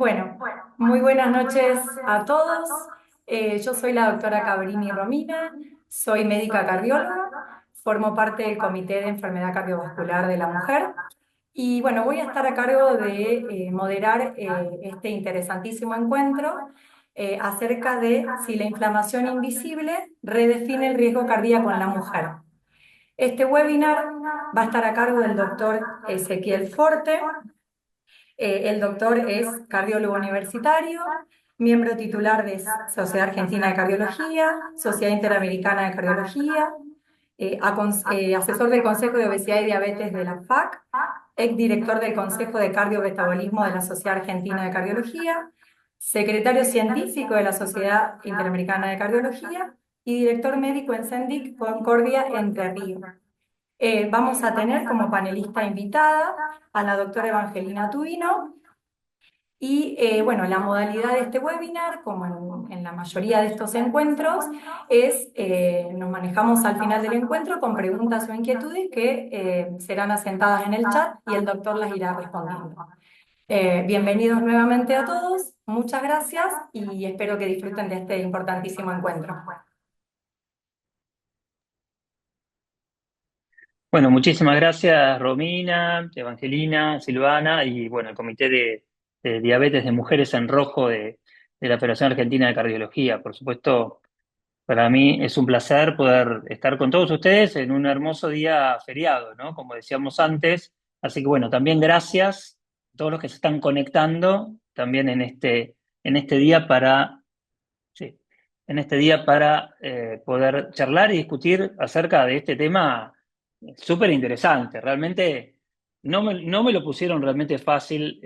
Bueno, muy buenas noches a todos. Yo soy la doctora Cabrini Romina, soy médica cardióloga, formo parte del Comité de Enfermedad Cardiovascular de la Mujer y bueno, voy a estar a cargo de moderar este interesantísimo encuentro acerca de si la inflamación invisible redefine el riesgo cardíaco en la mujer. Este webinar va a estar a cargo del doctor Ezequiel Forte. El doctor es cardiólogo universitario, miembro titular de Sociedad Argentina de Cardiología, Sociedad Interamericana de Cardiología, asesor del Consejo de Obesidad y Diabetes de la FAC, exdirector del Consejo de Cardiometabolismo de la Sociedad Argentina de Cardiología, secretario científico de la Sociedad Interamericana de Cardiología y director médico en CENDIC Concordia Entre Ríos. Vamos a tener como panelista invitada a la doctora Evangelina Tubino. Y bueno, la modalidad de este webinar, como en la mayoría de estos encuentros, es nos manejamos al final del encuentro con preguntas o inquietudes que serán asentadas en el chat y el doctor las irá respondiendo. Bienvenidos nuevamente a todos, muchas gracias y espero que disfruten de este importantísimo encuentro. Bueno, muchísimas gracias Romina, Evangelina, Silvana y bueno, el Comité de Diabetes de Mujeres en Rojo de la Federación Argentina de Cardiología. Por supuesto, para mí es un placer poder estar con todos ustedes en un hermoso día feriado, ¿no? Como decíamos antes. Así que bueno, también gracias a todos los que se están conectando también en este día sí, para poder charlar y discutir acerca de este tema súper interesante. Realmente no me lo pusieron realmente fácil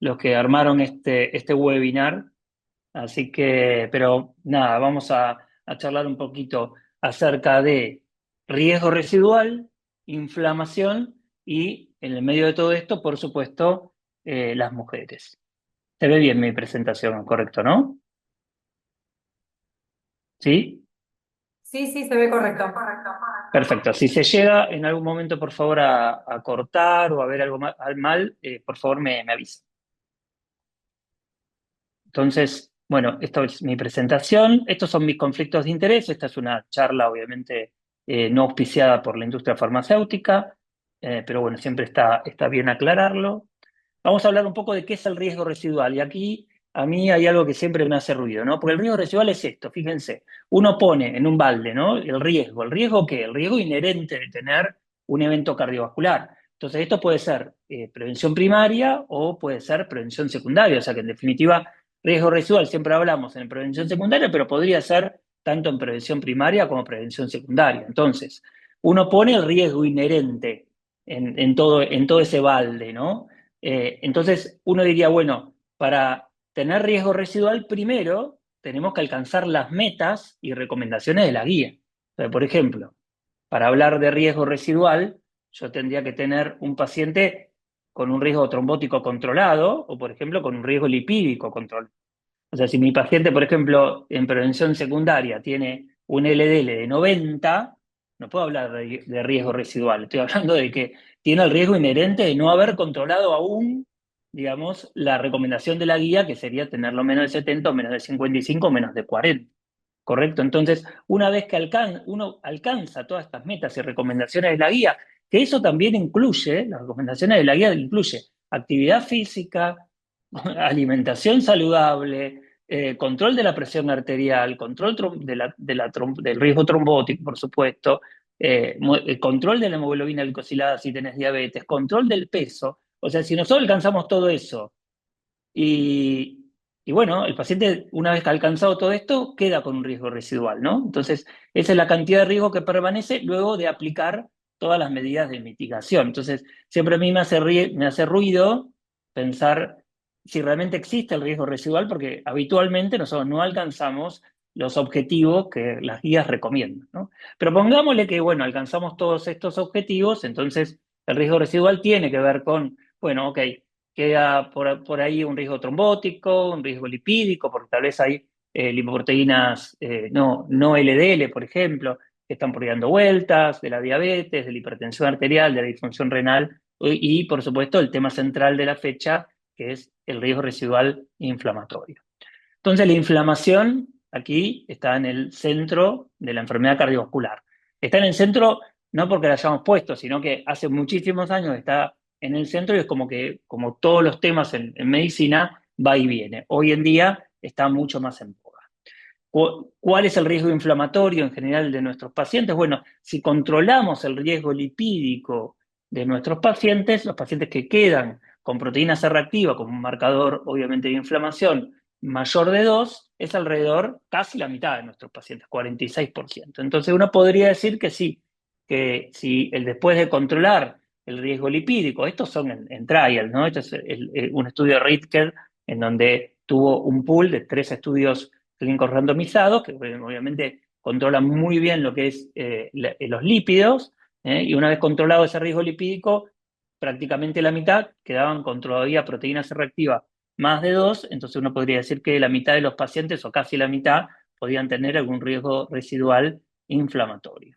los que armaron este webinar. Así que, pero nada, vamos a charlar un poquito acerca de riesgo residual, inflamación y en el medio de todo esto, por supuesto, las mujeres. Se ve bien mi presentación, correcto, ¿no? ¿Sí? Sí, sí, se ve correcto. Perfecto. Si se llega en algún momento, por favor, a cortar o a ver algo mal, por favor me avisa. Entonces, bueno, esta es mi presentación. Estos son mis conflictos de interés. Esta es una charla, obviamente, no auspiciada por la industria farmacéutica, pero bueno, siempre está bien aclararlo. Vamos a hablar un poco de qué es el riesgo residual. Y aquí a mí hay algo que siempre me hace ruido, ¿no? Porque el riesgo residual es esto, fíjense. Uno pone en un balde, ¿no? El riesgo. ¿El riesgo qué? El riesgo inherente de tener un evento cardiovascular. Entonces, esto puede ser prevención primaria o puede ser prevención secundaria. O sea que, en definitiva, riesgo residual siempre hablamos en prevención secundaria, pero podría ser tanto en prevención primaria como prevención secundaria. Entonces, uno pone el riesgo inherente en todo ese balde, ¿no? Entonces, uno diría, bueno, para tener riesgo residual, primero tenemos que alcanzar las metas y recomendaciones de la guía. Entonces, por ejemplo, para hablar de riesgo residual, yo tendría que tener un paciente con un riesgo trombótico controlado o, por ejemplo, con un riesgo lipídico controlado. O sea, si mi paciente, por ejemplo, en prevención secundaria tiene un LDL de 90, no puedo hablar de riesgo residual. Estoy hablando de que tiene el riesgo inherente de no haber controlado aún, digamos, la recomendación de la guía, que sería tenerlo menos de 70 o menos de 55 o menos de 40. ¿Correcto? Entonces, una vez que uno alcanza todas estas metas y recomendaciones de la guía, que eso también incluye, las recomendaciones de la guía incluye actividad física, alimentación saludable, control de la presión arterial, control del riesgo trombótico, por supuesto, control de la hemoglobina glicosilada si tenés diabetes, control del peso. O sea, si nosotros alcanzamos todo eso y, y bueno, el paciente, una vez que ha alcanzado todo esto, queda con un riesgo residual, ¿no? Entonces, esa es la cantidad de riesgo que permanece luego de aplicar todas las medidas de mitigación. Entonces, siempre a mí me hace ruido pensar si realmente existe el riesgo residual, porque habitualmente nosotros no alcanzamos los objetivos que las guías recomiendan, ¿no? Pero pongámosle que, bueno, alcanzamos todos estos objetivos, entonces el riesgo residual tiene que ver con, bueno, ok, queda por ahí un riesgo trombótico, un riesgo lipídico, porque tal vez hay lipoproteínas no LDL, por ejemplo, que están por ahí dando vueltas, de la diabetes, de la hipertensión arterial, de la disfunción renal, por supuesto, el tema central de la fecha, que es el riesgo residual inflamatorio. Entonces la inflamación aquí está en el centro de la enfermedad cardiovascular. Está en el centro no porque la hayamos puesto, sino que hace muchísimos años está en el centro y es como que, como todos los temas en medicina, va y viene. Hoy en día está mucho más en boga. ¿Cuál es el riesgo inflamatorio en general de nuestros pacientes? Bueno, si controlamos el riesgo lipídico de nuestros pacientes, los pacientes que quedan con proteína C reactiva como un marcador obviamente de inflamación mayor de 2, es alrededor casi la mitad de nuestros pacientes, 46%. Entonces uno podría decir que sí, que si después de controlar el riesgo lipídico, estos son en trial, ¿no? Este es un estudio de Ritker en donde tuvo un pool de 3 estudios clínicos randomizados, que obviamente controlan muy bien lo que es los lípidos, y una vez controlado ese riesgo lipídico, prácticamente la mitad quedaban con todavía proteína C reactiva más de 2, entonces uno podría decir que la mitad de los pacientes, o casi la mitad, podían tener algún riesgo residual inflamatorio.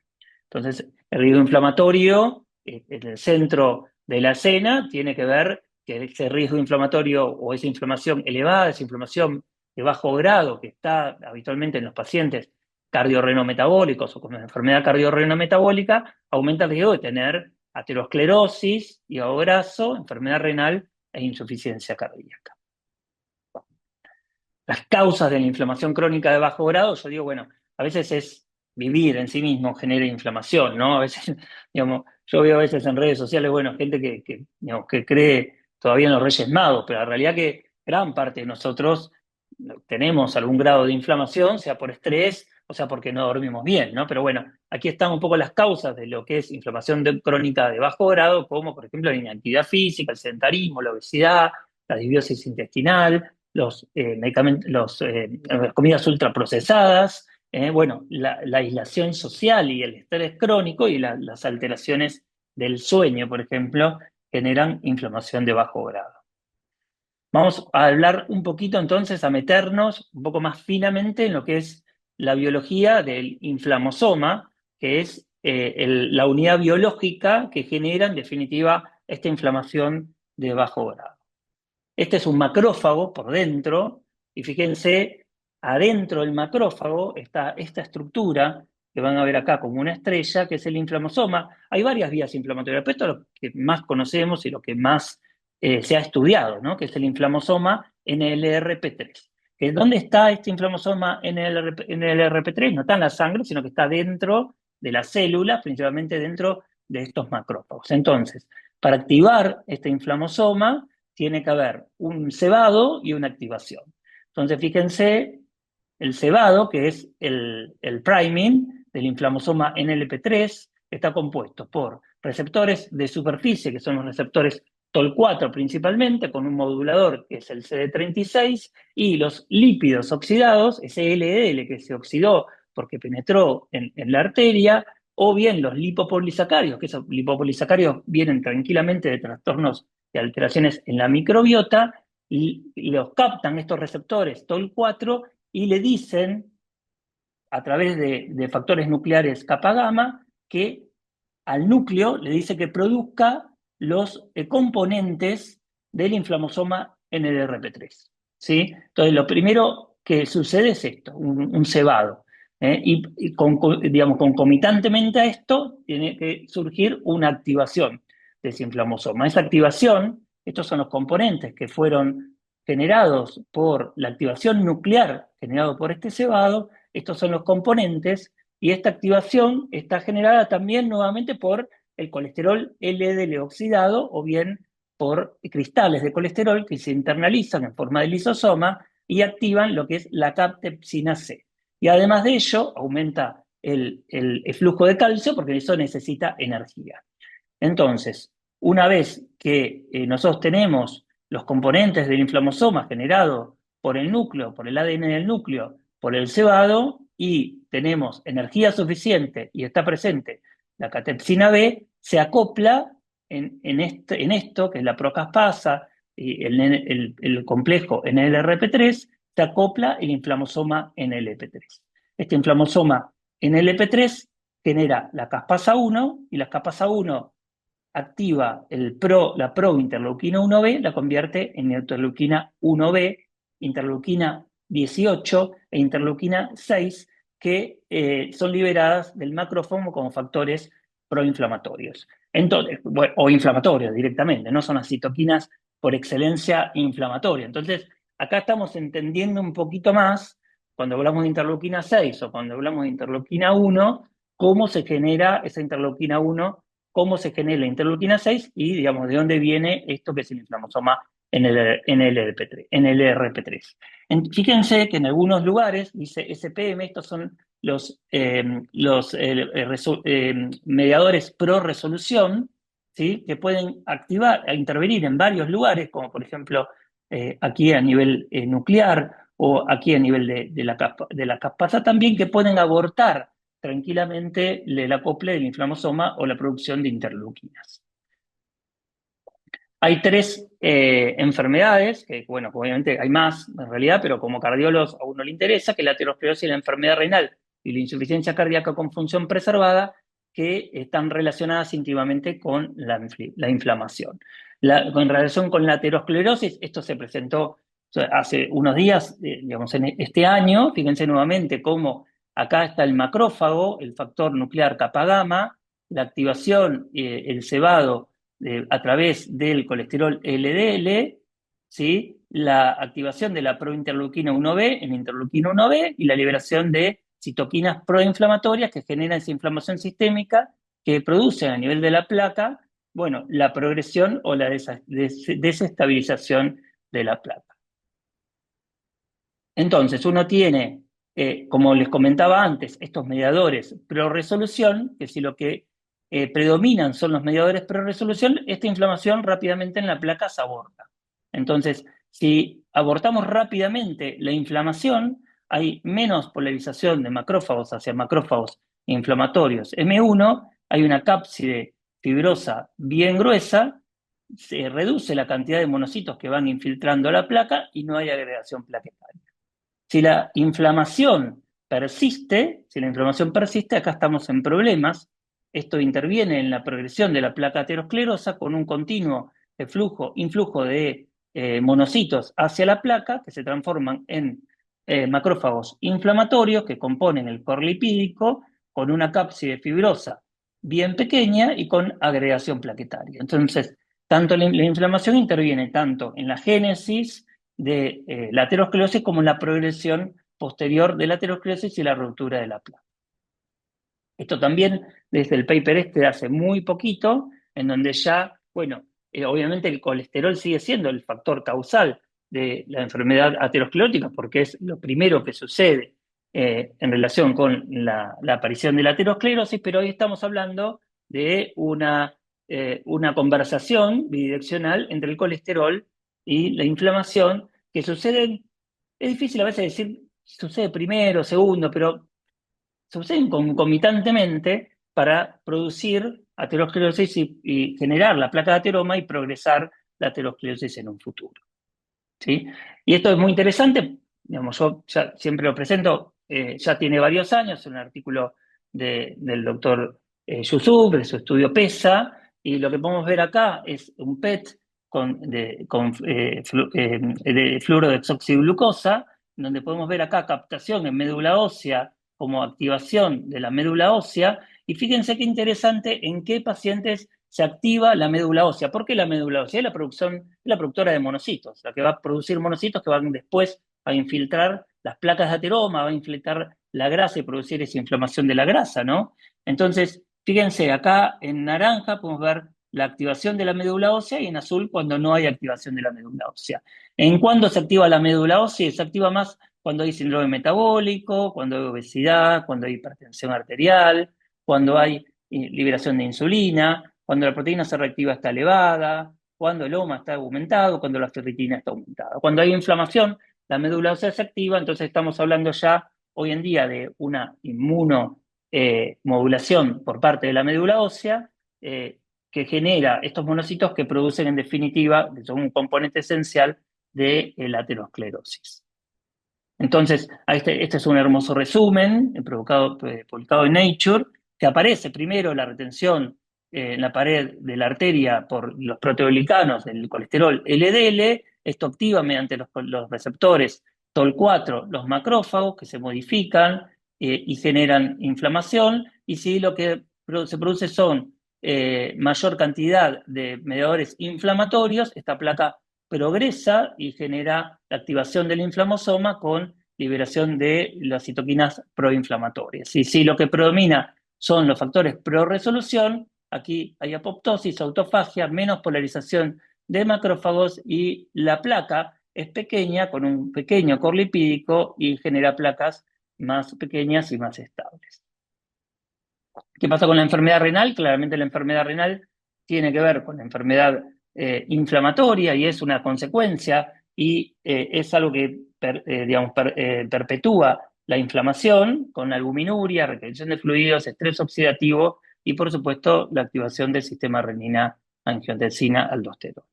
Entonces, el riesgo inflamatorio en el centro de la escena tiene que ver que ese riesgo inflamatorio o esa inflamación elevada, esa inflamación de bajo grado que está habitualmente en los pacientes cardiorrenometabólicos o con enfermedad cardiorrenometabólica, aumenta el riesgo de tener aterosclerosis, hígado graso, enfermedad renal e insuficiencia cardíaca. Las causas de la inflamación crónica de bajo grado, yo digo, bueno, a veces es vivir en sí mismo genera inflamación, ¿no? A veces, digamos, yo veo a veces en redes sociales, bueno, gente digamos, que cree todavía en los Reyes Magos, pero la realidad que gran parte de nosotros tenemos algún grado de inflamación, sea por estrés o sea porque no dormimos bien, ¿no? Pero bueno, aquí están un poco las causas de lo que es inflamación crónica de bajo grado, como por ejemplo la inactividad física, el sedentarismo, la obesidad, la disbiosis intestinal, las comidas ultraprocesadas, bueno, la aislación social y el estrés crónico y las alteraciones del sueño, por ejemplo, generan inflamación de bajo grado. Vamos a hablar un poquito entonces, a meternos un poco más finamente en lo que es la biología del inflamosoma, que es la unidad biológica que genera en definitiva esta inflamación de bajo grado. Este es un macrófago por dentro, y fíjense, adentro del macrófago está esta estructura que van a ver acá como una estrella, que es el inflamosoma. Hay varias vías inflamatorias, pero esto es lo que más conocemos y lo que más se ha estudiado, ¿no? Que es el inflamosoma NLRP3. ¿Dónde está este inflamosoma NLRP3? No está en la sangre, sino que está dentro de las células, principalmente dentro de estos macrófagos. Entonces, para activar este inflamosoma, tiene que haber un cebado y una activación. Entonces, fíjense, el cebado, que es el priming del inflamosoma NLP3, está compuesto por receptores de superficie, que son los receptores TOL4 principalmente, con un modulador que es el CD36, y los lípidos oxidados, ese LDL que se oxidó porque penetró en la arteria, o bien los lipopolisacarios, que esos lipopolisacarios vienen tranquilamente de trastornos de alteraciones en la microbiota, y los captan estos receptores TOL4 y le dicen, a través de factores nucleares kappa gamma, que al núcleo le dice que produzca los componentes del inflamosoma NLRP3. ¿Sí? Entonces, lo primero que sucede es esto, un cebado. Y digamos, concomitantemente a esto, tiene que surgir una activación de ese inflamosoma. Esa activación, estos son los componentes que fueron generados por la activación nuclear generado por este cebado, estos son los componentes, y esta activación está generada también nuevamente por el colesterol LDL oxidado o bien por cristales de colesterol que se internalizan en forma de lisosoma y activan lo que es la captepsina C. Y además de ello, aumenta el flujo de calcio porque eso necesita energía. Entonces, una vez que nosotros tenemos los componentes del inflamosoma generado por el núcleo, por el ADN del núcleo, por el cebado, y tenemos energía suficiente y está presente la catepsina B, se acopla en esto, que es la procaspasa y el complejo NLRP3, se acopla el inflamosoma NLP3. Este inflamosoma NLP3 genera la caspasa 1 y la caspasa 1 activa la prointerleuquina 1B, la convierte en interleuquina 1B, interleuquina 18 e interleuquina 6, que son liberadas del macrófago como factores proinflamatorios. Entonces, bueno, o inflamatorios directamente, no son las citoquinas por excelencia inflamatorias. Entonces, acá estamos entendiendo un poquito más, cuando hablamos de interleuquina 6 o cuando hablamos de interleuquina 1, cómo se genera esa interleuquina 1, cómo se genera la interleuquina 6 y, digamos, de dónde viene esto que es el inflamosoma en el RP3. Fíjense que en algunos lugares dice SPM, estos son los mediadores pro resolución, ¿sí? Que pueden activar e intervenir en varios lugares, como por ejemplo aquí a nivel nuclear o aquí a nivel de la caspasa también, que pueden abortar tranquilamente el acople del inflamosoma o la producción de interleuquinas. Hay tres enfermedades, que bueno, obviamente hay más en realidad, pero como cardiólogos a uno le interesa, que es la aterosclerosis, la enfermedad renal y la insuficiencia cardíaca con función preservada, que están relacionadas íntimamente con la inflamación. En relación con la aterosclerosis, esto se presentó hace unos días, digamos, en este año. Fíjense nuevamente cómo acá está el macrófago, el factor nuclear kappa gamma, la activación, el cebado a través del colesterol LDL, ¿sí? La activación de la prointerleuquina 1B en interleuquina 1B y la liberación de citoquinas proinflamatorias que generan esa inflamación sistémica que producen a nivel de la placa, bueno, la progresión o la desestabilización de la placa. Entonces, uno tiene, como les comentaba antes, estos mediadores pro-resolución, que si lo que predominan son los mediadores pro-resolución, esta inflamación rápidamente en la placa se aborta. Entonces, si abortamos rápidamente la inflamación, hay menos polarización de macrófagos hacia macrófagos inflamatorios M1, hay una cápside fibrosa bien gruesa, se reduce la cantidad de monocitos que van infiltrando la placa y no hay agregación plaquetaria. Si la inflamación persiste, acá estamos en problemas. Esto interviene en la progresión de la placa aterosclerosa con un continuo influjo de monocitos hacia la placa que se transforman en macrófagos inflamatorios que componen el core lipídico con una cápside fibrosa bien pequeña y con agregación plaquetaria. Entonces, la inflamación interviene tanto en la génesis de la aterosclerosis como en la progresión posterior de la aterosclerosis y la ruptura de la placa. Esto también desde el paper de hace muy poquito, en donde ya, bueno, obviamente el colesterol sigue siendo el factor causal de la enfermedad aterosclerótica porque es lo primero que sucede en relación con la aparición de la aterosclerosis, pero hoy estamos hablando de una conversación bidireccional entre el colesterol y la inflamación que sucede, es difícil a veces decir si sucede primero, segundo, pero suceden concomitantemente para producir aterosclerosis y generar la placa de ateroma y progresar la aterosclerosis en un futuro. ¿Sí? Y esto es muy interesante, digamos, yo ya siempre lo presento, ya tiene varios años, un artículo del doctor Yusuf, de su estudio PESA, y lo que podemos ver acá es un PET de fluoro de desoxiglucosa, donde podemos ver acá captación en médula ósea como activación de la médula ósea, y fíjense qué interesante en qué pacientes se activa la médula ósea. ¿Por qué la médula ósea? Es la productora de monocitos, la que va a producir monocitos que van después a infiltrar las placas de ateroma, va a infiltrar la grasa y producir esa inflamación de la grasa, ¿no? Entonces, fíjense, acá en naranja podemos ver la activación de la médula ósea y en azul cuando no hay activación de la médula ósea. ¿En cuándo se activa la médula ósea? Se activa más cuando hay síndrome metabólico, cuando hay obesidad, cuando hay hipertensión arterial, cuando hay liberación de insulina, cuando la proteína C reactiva está elevada, cuando el OMA está aumentado, cuando la ferritina está aumentada. Cuando hay inflamación, la médula ósea se activa, entonces estamos hablando ya hoy en día de una inmunomodulación por parte de la médula ósea que genera estos monocitos que producen en definitiva, que son un componente esencial de la aterosclerosis. Entonces, este es un hermoso resumen publicado en Nature, que aparece primero la retención en la pared de la arteria por los proteoglicanos del colesterol LDL. Esto activa mediante los receptores TOL4 los macrófagos que se modifican y generan inflamación. Y si lo que se produce son mayor cantidad de mediadores inflamatorios, esta placa progresa y genera la activación del inflamosoma con liberación de las citoquinas proinflamatorias. Y si lo que predomina son los factores pro-resolución, aquí hay apoptosis, autofagia, menos polarización de macrófagos y la placa es pequeña, con un pequeño core lipídico y genera placas más pequeñas y más estables. ¿Qué pasa con la enfermedad renal? Claramente la enfermedad renal tiene que ver con la enfermedad inflamatoria y es una consecuencia y es algo que perpetúa la inflamación con albuminuria, retención de fluidos, estrés oxidativo y por supuesto la activación del sistema renina-angiotensina-aldosterona.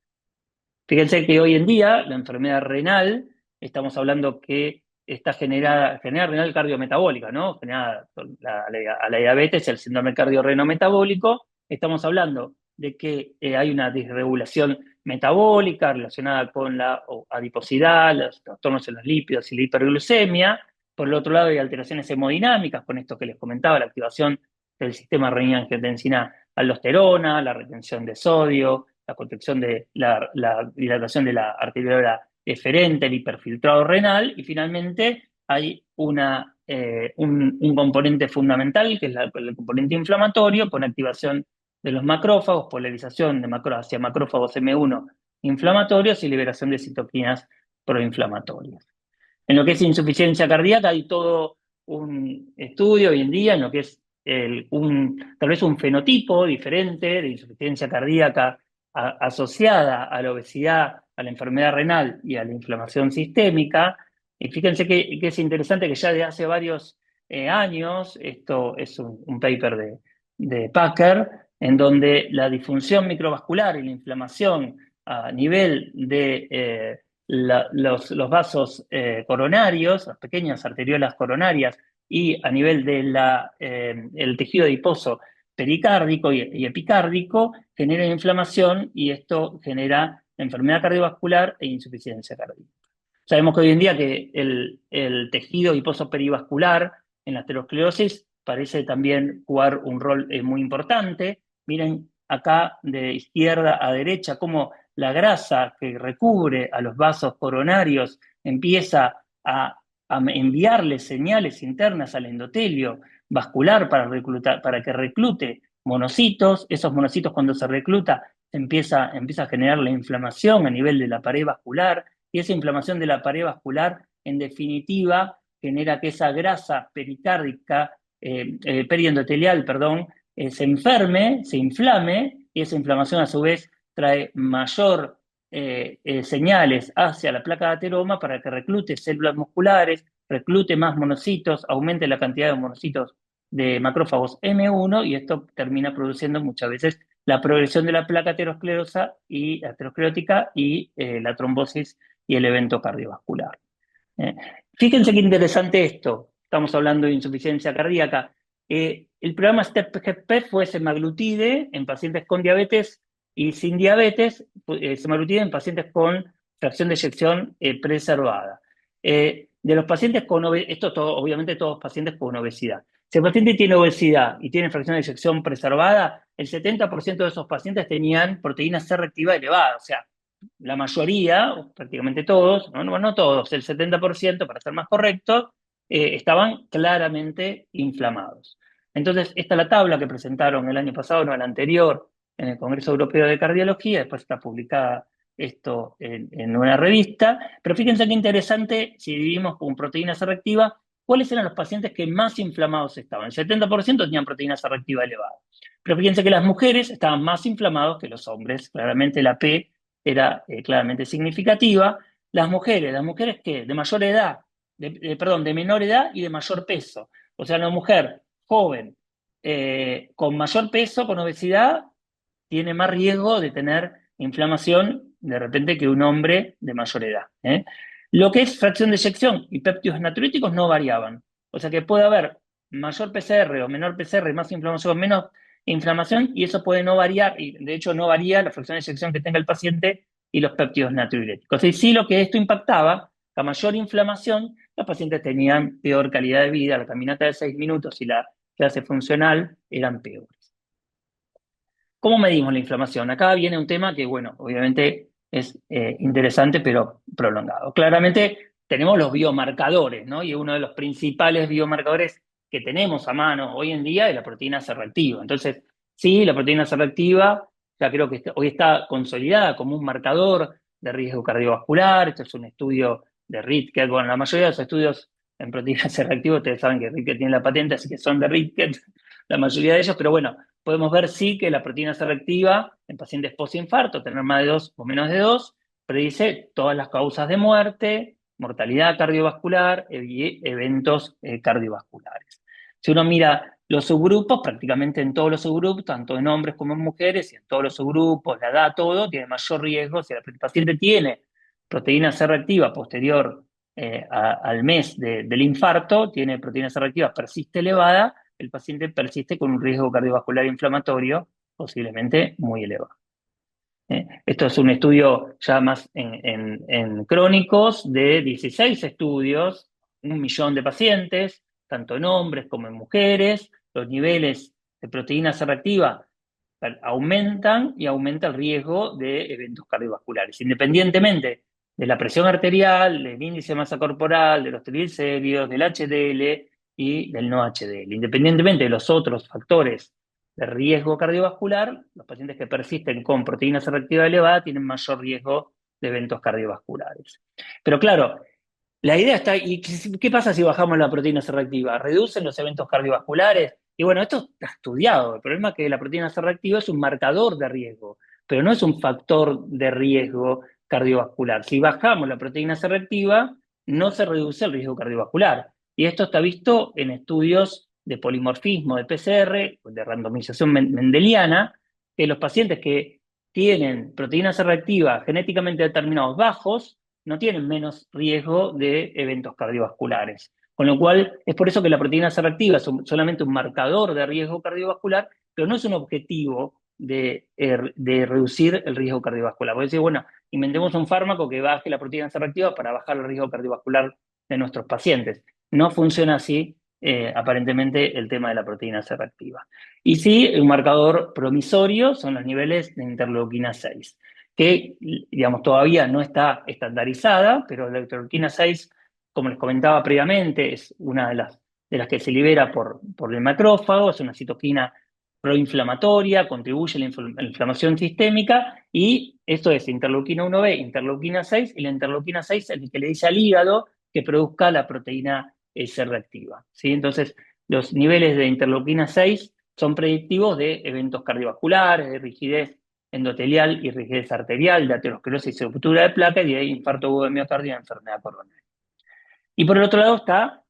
Fíjense que hoy en día la enfermedad renal, estamos hablando que está generada renal cardiometabólica, ¿no? Generada a la diabetes, el síndrome cardiorrenometabólico. Estamos hablando de que hay una disregulación metabólica relacionada con la adiposidad, los trastornos en los lípidos y la hiperglucemia. Por el otro lado, hay alteraciones hemodinámicas con esto que les comentaba, la activación del sistema renina-angiotensina-aldosterona, la retención de sodio, la contención de la dilatación de la arteriola eferente, el hiperfiltrado renal, y finalmente hay un componente fundamental, que es el componente inflamatorio, con activación de los macrófagos, polarización hacia macrófagos M1 inflamatorios y liberación de citoquinas proinflamatorias. En lo que es insuficiencia cardíaca hay todo un estudio hoy en día en lo que es tal vez un fenotipo diferente de insuficiencia cardíaca asociada a la obesidad, a la enfermedad renal y a la inflamación sistémica. Y fíjense que es interesante que ya de hace varios años, esto es un paper de Packer, en donde la disfunción microvascular y la inflamación a nivel de los vasos coronarios, las pequeñas arteriolas coronarias, y a nivel del el tejido adiposo pericárdico y epicárdico, genera inflamación y esto genera enfermedad cardiovascular e insuficiencia cardíaca. Sabemos que hoy en día que el tejido adiposo perivascular en la aterosclerosis parece también jugar un rol muy importante. Miren acá de izquierda a derecha cómo la grasa que recubre a los vasos coronarios empieza a enviarle señales internas al endotelio vascular para que reclute monocitos. Esos monocitos, cuando se recluta, empieza a generar la inflamación a nivel de la pared vascular, y esa inflamación de la pared vascular, en definitiva, genera que esa grasa pericárdica, periendotelial, perdón, se enferme, se inflame, y esa inflamación a su vez trae mayor señales hacia la placa de ateroma para que reclute células musculares, reclute más monocitos, aumente la cantidad de monocitos de macrófagos M1 y esto termina produciendo muchas veces la progresión de la placa aterosclerótica y la trombosis y el evento cardiovascular. Fíjense qué interesante esto. Estamos hablando de insuficiencia cardíaca. El programa STEP-HFpEF fue semaglutide en pacientes con diabetes y sin diabetes, semaglutide en pacientes con fracción de eyección preservada. De los pacientes con obesidad, obviamente todos pacientes con obesidad. Si el paciente tiene obesidad y tiene fracción de eyección preservada, el 70% de esos pacientes tenían proteína C reactiva elevada, o sea, la mayoría, prácticamente todos, no todos, el 70%, para ser más correcto, estaban claramente inflamados. Entonces, esta es la tabla que presentaron el año pasado, no el anterior, en el Congreso Europeo de Cardiología, después está publicada esto en una revista, pero fíjense qué interesante, si dividimos con proteína C reactiva, ¿cuáles eran los pacientes que más inflamados estaban? El 70% tenían proteína C reactiva elevada. Pero fíjense que las mujeres estaban más inflamados que los hombres, claramente la P era claramente significativa. Las mujeres que de mayor edad, de menor edad y de mayor peso. O sea, una mujer joven con mayor peso, con obesidad, tiene más riesgo de tener inflamación de repente que un hombre de mayor edad. Lo que es fracción de eyección y péptidos natriúticos no variaban. O sea que puede haber mayor PCR o menor PCR y más inflamación o menos inflamación, y eso puede no variar, y de hecho no varía la fracción de eyección que tenga el paciente y los péptidos natriuréticos. Y sí, lo que esto impactaba, a mayor inflamación, los pacientes tenían peor calidad de vida, la caminata de 6 minutos y la clase funcional eran peores. ¿Cómo medimos la inflamación? Acá viene un tema que, bueno, obviamente es interesante, pero prolongado. Claramente tenemos los biomarcadores, ¿no? Y uno de los principales biomarcadores que tenemos a mano hoy en día es la proteína C reactiva. Entonces, sí, la proteína C reactiva ya creo que hoy está consolidada como un marcador de riesgo cardiovascular. Esto es un estudio de Ritkett. Bueno, la mayoría de los estudios en proteína C reactiva, ustedes saben que Ritkett tiene la patente, así que son de Ritkett, la mayoría de ellos, pero bueno, podemos ver sí que la proteína C reactiva en pacientes postinfarto, tener más de 2 o menos de 2, predice todas las causas de muerte, mortalidad cardiovascular y eventos cardiovasculares. Si uno mira los subgrupos, prácticamente en todos los subgrupos, tanto en hombres como en mujeres, y en todos los subgrupos, la edad, todo, tiene mayor riesgo. Si el paciente tiene proteína C reactiva posterior al mes del infarto, tiene proteína C reactiva, persiste elevada, el paciente persiste con un riesgo cardiovascular inflamatorio posiblemente muy elevado. Esto es un estudio ya más en crónicos de 16 estudios, 1 millón de pacientes, tanto en hombres como en mujeres. Los niveles de proteína C reactiva aumentan y aumenta el riesgo de eventos cardiovasculares, independientemente de la presión arterial, del índice de masa corporal, de los triglicéridos, del HDL y del no HDL. Independientemente de los otros factores de riesgo cardiovascular, los pacientes que persisten con proteína C reactiva elevada tienen mayor riesgo de eventos cardiovasculares. Pero claro, la idea está, ¿y qué pasa si bajamos la proteína C reactiva? ¿Reducen los eventos cardiovasculares? Y bueno, esto está estudiado. El problema es que la proteína C reactiva es un marcador de riesgo, pero no es un factor de riesgo cardiovascular. Si bajamos la proteína C reactiva, no se reduce el riesgo cardiovascular. Y esto está visto en estudios de polimorfismo de PCR, de randomización mendeliana, que los pacientes que tienen proteína C reactiva genéticamente determinados bajos, no tienen menos riesgo de eventos cardiovasculares. Con lo cual, es por eso que la proteína C reactiva es solamente un marcador de riesgo cardiovascular, pero no es un objetivo de reducir el riesgo cardiovascular. Puede decir, bueno, inventemos un fármaco que baje la proteína C reactiva para bajar el riesgo cardiovascular de nuestros pacientes. No funciona así, aparentemente, el tema de la proteína C reactiva. Y sí, un marcador promisorio son los niveles de interleuquina 6, que, digamos, todavía no está estandarizada, pero la interleuquina 6, como les comentaba previamente, es una de las que se libera por el macrófago, es una citokina proinflamatoria, contribuye a la inflamación sistémica, y esto es interleuquina 1B, interleuquina 6, y la interleuquina 6 es el que le dice al hígado que produzca la proteína C reactiva, ¿sí? Entonces, los niveles de interleuquina 6 son predictivos de eventos cardiovasculares, de rigidez endotelial y rigidez arterial, de aterosclerosis y ruptura de placa, y de infarto agudo de miocardio y enfermedad coronaria. Y por el otro lado está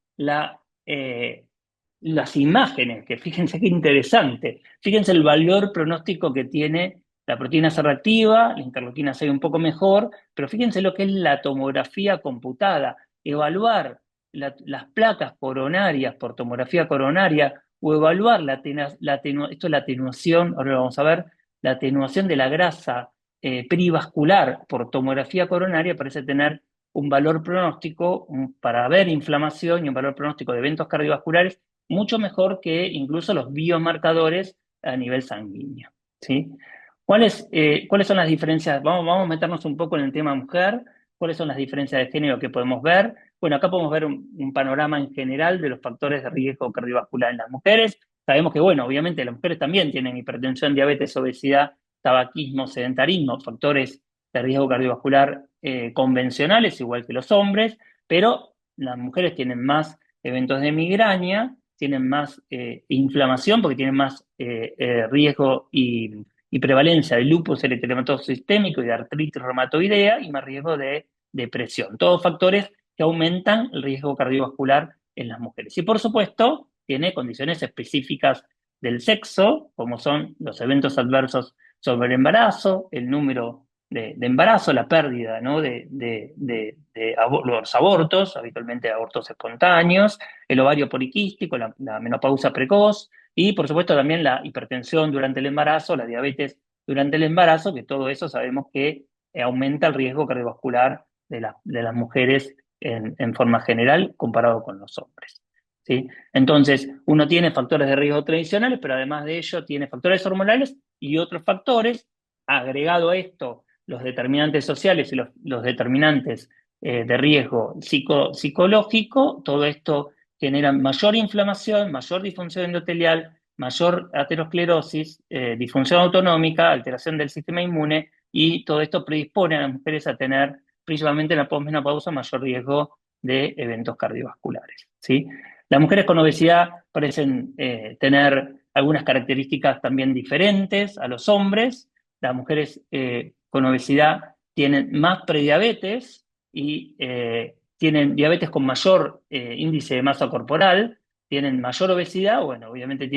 las imágenes, que fíjense qué interesante. Fíjense el valor pronóstico que tiene la proteína C reactiva, la interleuquina 6 un poco mejor, pero fíjense lo que es la tomografía computada. Evaluar las placas coronarias por tomografía coronaria o evaluar esto es la atenuación, ahora lo vamos a ver, la atenuación de la grasa perivascular por tomografía coronaria parece tener un valor pronóstico para ver inflamación y un valor pronóstico de eventos cardiovasculares mucho mejor que incluso los biomarcadores a nivel sanguíneo, ¿sí? ¿Cuáles son las diferencias? Vamos a meternos un poco en el tema mujer. ¿Cuáles son las diferencias de género que podemos ver? Bueno, acá podemos ver un panorama en general de los factores de riesgo cardiovascular en las mujeres. Sabemos que, bueno, obviamente las mujeres también tienen hipertensión, diabetes, obesidad, tabaquismo, sedentarismo, factores de riesgo cardiovascular convencionales, igual que los hombres, pero las mujeres tienen más eventos de migraña, tienen más inflamación porque tienen más riesgo y prevalencia de lupus eritematoso sistémico y de artritis reumatoidea y más riesgo de depresión. Todos factores que aumentan el riesgo cardiovascular en las mujeres. Y por supuesto, tiene condiciones específicas del sexo, como son los eventos adversos sobre el embarazo, el número de embarazo, la pérdida, ¿no? Los abortos, habitualmente abortos espontáneos, el ovario poliquístico, la menopausa precoz Y por supuesto también la hipertensión durante el embarazo, la diabetes durante el embarazo, que todo eso sabemos que aumenta el riesgo cardiovascular de las mujeres en forma general comparado con los hombres. ¿Sí? Entonces, uno tiene factores de riesgo tradicionales, pero además de ello tiene factores hormonales y otros factores. Agregado a esto, los determinantes sociales y los determinantes de riesgo psicológico, todo esto genera mayor inflamación, mayor disfunción endotelial, mayor aterosclerosis, disfunción autonómica, alteración del sistema inmune, y todo esto predispone a las mujeres a tener, principalmente en la posmenopausa, mayor riesgo de eventos cardiovasculares. ¿Sí? Las mujeres con obesidad parecen tener algunas características también diferentes a los hombres. Las mujeres con obesidad tienen más prediabetes y tienen diabetes con mayor índice de masa corporal, tienen mayor obesidad, bueno, obviamente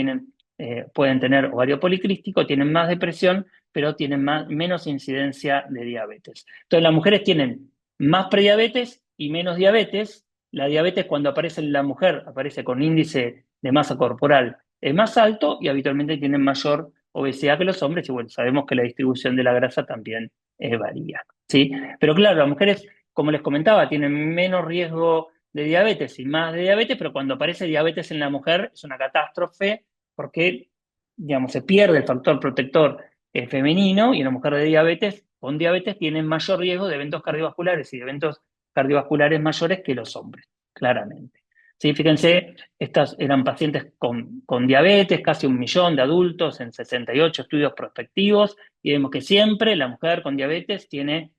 pueden tener ovario poliquístico, tienen más depresión, pero tienen menos incidencia de diabetes. Entonces las mujeres tienen más prediabetes y menos diabetes. La diabetes, cuando aparece en la mujer, aparece con índice de masa corporal más alto, y habitualmente tienen mayor obesidad que los hombres, y bueno, sabemos que la distribución de la grasa también varía. ¿Sí? Pero claro, las mujeres, como les comentaba, tienen menos riesgo de diabetes y más de diabetes, pero cuando aparece diabetes en la mujer es una catástrofe porque, digamos, se pierde el factor protector femenino, y la mujer con diabetes tiene mayor riesgo de eventos cardiovasculares y de eventos cardiovasculares mayores que los hombres, claramente. Sí, fíjense, estas eran pacientes con diabetes, casi 1 millón de adultos en 68 estudios prospectivos, y vemos que siempre la mujer con diabetes tiene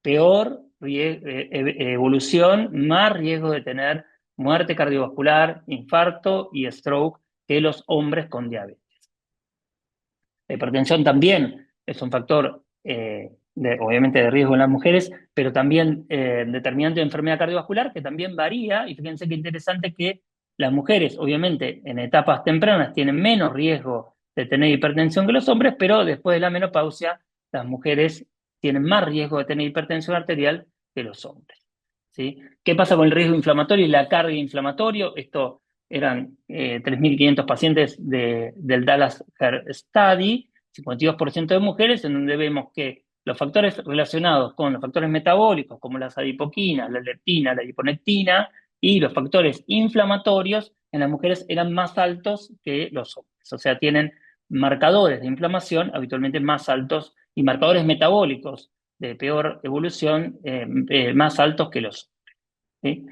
peor evolución, más riesgo de tener muerte cardiovascular, infarto y stroke que los hombres con diabetes. La hipertensión también es un factor, obviamente, de riesgo en las mujeres, pero también determinante de enfermedad cardiovascular, que también varía. Y fíjense qué interesante que las mujeres, obviamente, en etapas tempranas tienen menos riesgo de tener hipertensión que los hombres, pero después de la menopausia, las mujeres tienen más riesgo de tener hipertensión arterial que los hombres. ¿Sí? ¿Qué pasa con el riesgo inflamatorio y la carga inflamatoria? Esto eran 3.500 pacientes del Dallas Hair Study, 52% de mujeres, en donde vemos que los factores relacionados con los factores metabólicos, como las adipoquinas, la leptina, la hiponectina, y los factores inflamatorios en las mujeres eran más altos que los hombres. O sea, tienen marcadores de inflamación habitualmente más altos y marcadores metabólicos de peor evolución más altos que los hombres. ¿Sí?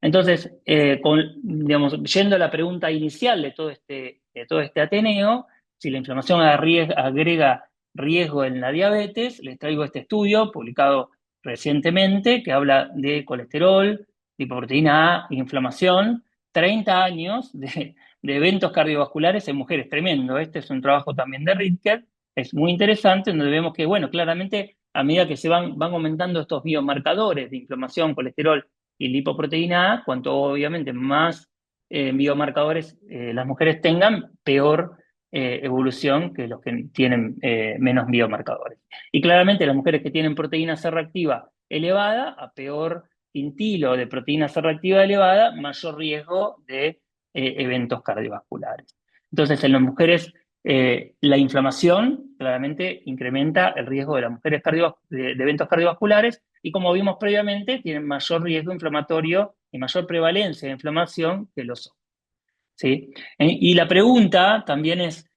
Entonces, digamos, yendo a la pregunta inicial de todo este Ateneo, si la inflamación agrega riesgo en la diabetes, les traigo este estudio publicado recientemente que habla de colesterol, lipoproteína A, inflamación, 30 años de eventos cardiovasculares en mujeres. Tremendo. Este es un trabajo también de Ritker, es muy interesante, donde vemos que, bueno, claramente a medida que se van aumentando estos biomarcadores de inflamación, colesterol y lipoproteína A, cuanto obviamente más biomarcadores las mujeres tengan, peor evolución que los que tienen menos biomarcadores. Y claramente las mujeres que tienen proteína C reactiva elevada, a peor quintilo de proteína C reactiva elevada, mayor riesgo de eventos cardiovasculares. Entonces, en las mujeres la inflamación claramente incrementa el riesgo de las mujeres de eventos cardiovasculares, y como vimos previamente, tienen mayor riesgo inflamatorio y mayor prevalencia de inflamación que los hombres. ¿Sí? Y la pregunta también es,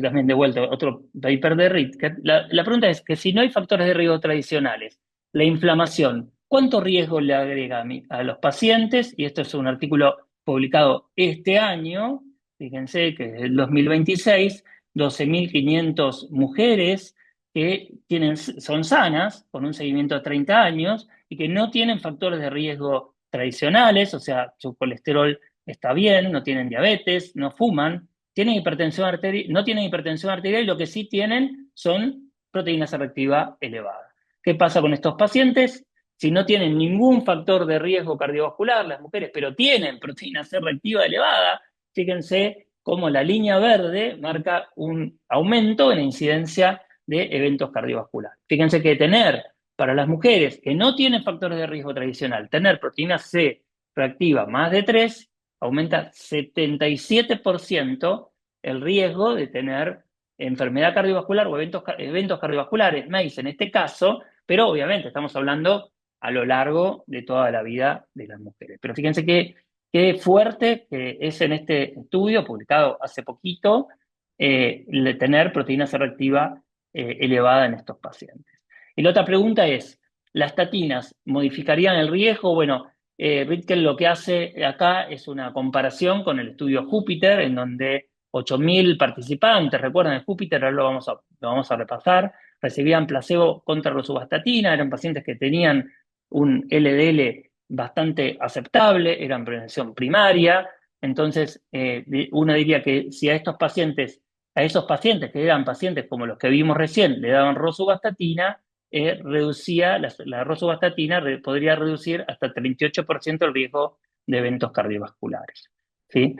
también de vuelta, otro paper de Ritker, la pregunta es que si no hay factores de riesgo tradicionales, la inflamación, ¿cuánto riesgo le agrega a los pacientes? Y esto es un artículo publicado este año, fíjense que es el 2026, 12.500 mujeres que son sanas, con un seguimiento a 30 años, y que no tienen factores de riesgo tradicionales, o sea, su colesterol está bien, no tienen diabetes, no fuman, tienen hipertensión arterial, no tienen hipertensión arterial, y lo que sí tienen son proteína C reactiva elevada. ¿Qué pasa con estos pacientes? Si no tienen ningún factor de riesgo cardiovascular, las mujeres, pero tienen proteína C reactiva elevada, fíjense cómo la línea verde marca un aumento en la incidencia de eventos cardiovasculares. Fíjense que para las mujeres que no tienen factores de riesgo tradicional, tener proteína C reactiva más de 3 aumenta 77% el riesgo de tener enfermedad cardiovascular o eventos cardiovasculares, MACE en este caso, pero obviamente estamos hablando a lo largo de toda la vida de las mujeres. Pero fíjense qué fuerte que es en este estudio publicado hace poquito tener proteína C reactiva elevada en estos pacientes. Y la otra pregunta es, ¿las estatinas modificarían el riesgo? Bueno, Ritkel lo que hace acá es una comparación con el estudio Júpiter, en donde 8.000 participantes, recuerdan el Júpiter, ahora lo vamos a repasar, recibían placebo contra rosuvastatina, eran pacientes que tenían un LDL bastante aceptable, eran prevención primaria, entonces uno diría que si a esos pacientes que eran pacientes como los que vimos recién, le daban rosuvastatina, reducía, la rosuvastatina podría reducir hasta 38% el riesgo de eventos cardiovasculares. ¿Sí?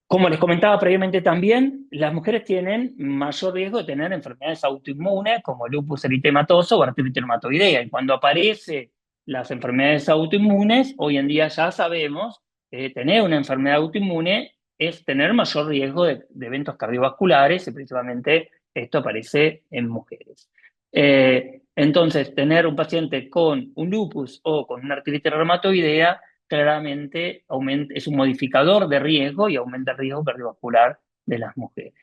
Como les comentaba previamente también, las mujeres tienen mayor riesgo de tener enfermedades autoinmunes como lupus eritematoso o artritis reumatoidea. Y cuando aparecen las enfermedades autoinmunes, hoy en día ya sabemos que tener una enfermedad autoinmune es tener mayor riesgo de eventos cardiovasculares y principalmente esto aparece en mujeres. Entonces, tener un paciente con un lupus o con una artritis reumatoidea claramente es un modificador de riesgo y aumenta el riesgo cardiovascular de las mujeres.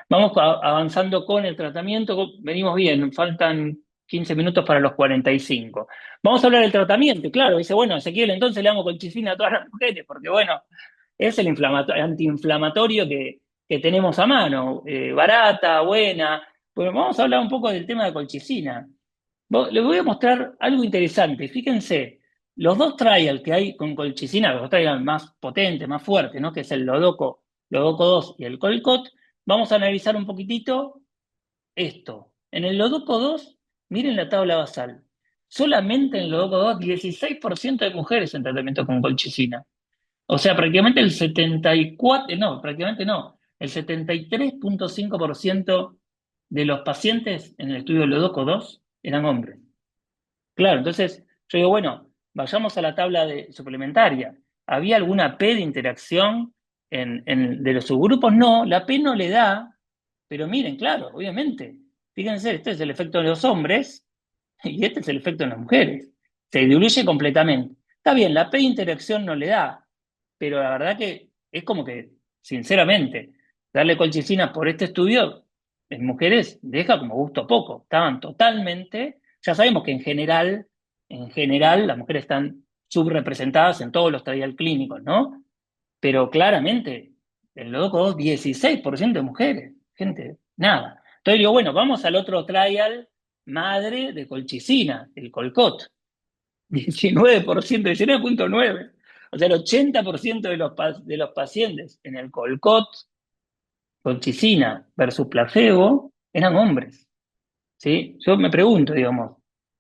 Vamos avanzando con el tratamiento, venimos bien, faltan 15 minutos para los 45. Vamos a hablar del tratamiento, claro, dice, bueno, Ezequiel, entonces le damos colchicina a todas las mujeres, porque bueno, es el antiinflamatorio que tenemos a mano, barata, buena. Bueno, vamos a hablar un poco del tema de colchicina. Les voy a mostrar algo interesante. Fíjense, los dos trials que hay con colchicina, los dos trials más potentes, más fuertes, ¿no? Que es el Lodoco 2 y el Colcot, vamos a analizar un poquitito esto. En el Lodoco 2, miren la tabla basal. Solamente en el Lodoco 2, 16% de mujeres en tratamiento con colchicina. O sea, prácticamente el 74, no, prácticamente no, el 73,5% de los pacientes en el estudio Lodoco 2 eran hombres. Claro, entonces yo digo, bueno, vayamos a la tabla suplementaria. ¿Había alguna P de interacción de los subgrupos? No, la P no le da, pero miren, claro, obviamente. Fíjense, este es el efecto en los hombres y este es el efecto en las mujeres. Se diluye completamente. Está bien, la P de interacción no le da, pero la verdad que es como que, sinceramente, darle colchicina por este estudio en mujeres deja como gusto poco. Estaban totalmente, ya sabemos que en general las mujeres están subrepresentadas en todos los trial clínicos, ¿no? Pero claramente, el loco 2, 16% de mujeres, gente, nada. Entonces digo, bueno, vamos al otro trial madre de colchicina, el Colcot. 19%, 19,9%. O sea, el 80% de los pacientes en el Colcot, colchicina versus placebo, eran hombres. ¿Sí? Yo me pregunto, digamos,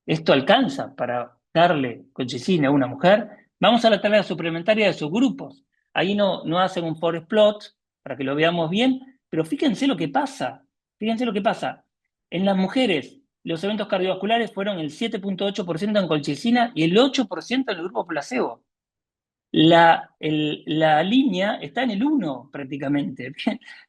¿esto alcanza para darle colchicina a una mujer? Vamos a la tabla suplementaria de sus grupos. Ahí no hacen un forest plot para que lo veamos bien, pero fíjense lo que pasa. Fíjense lo que pasa. En las mujeres, los eventos cardiovasculares fueron el 7,8% en colchicina y el 8% en el grupo placebo. La línea está en el 1 prácticamente.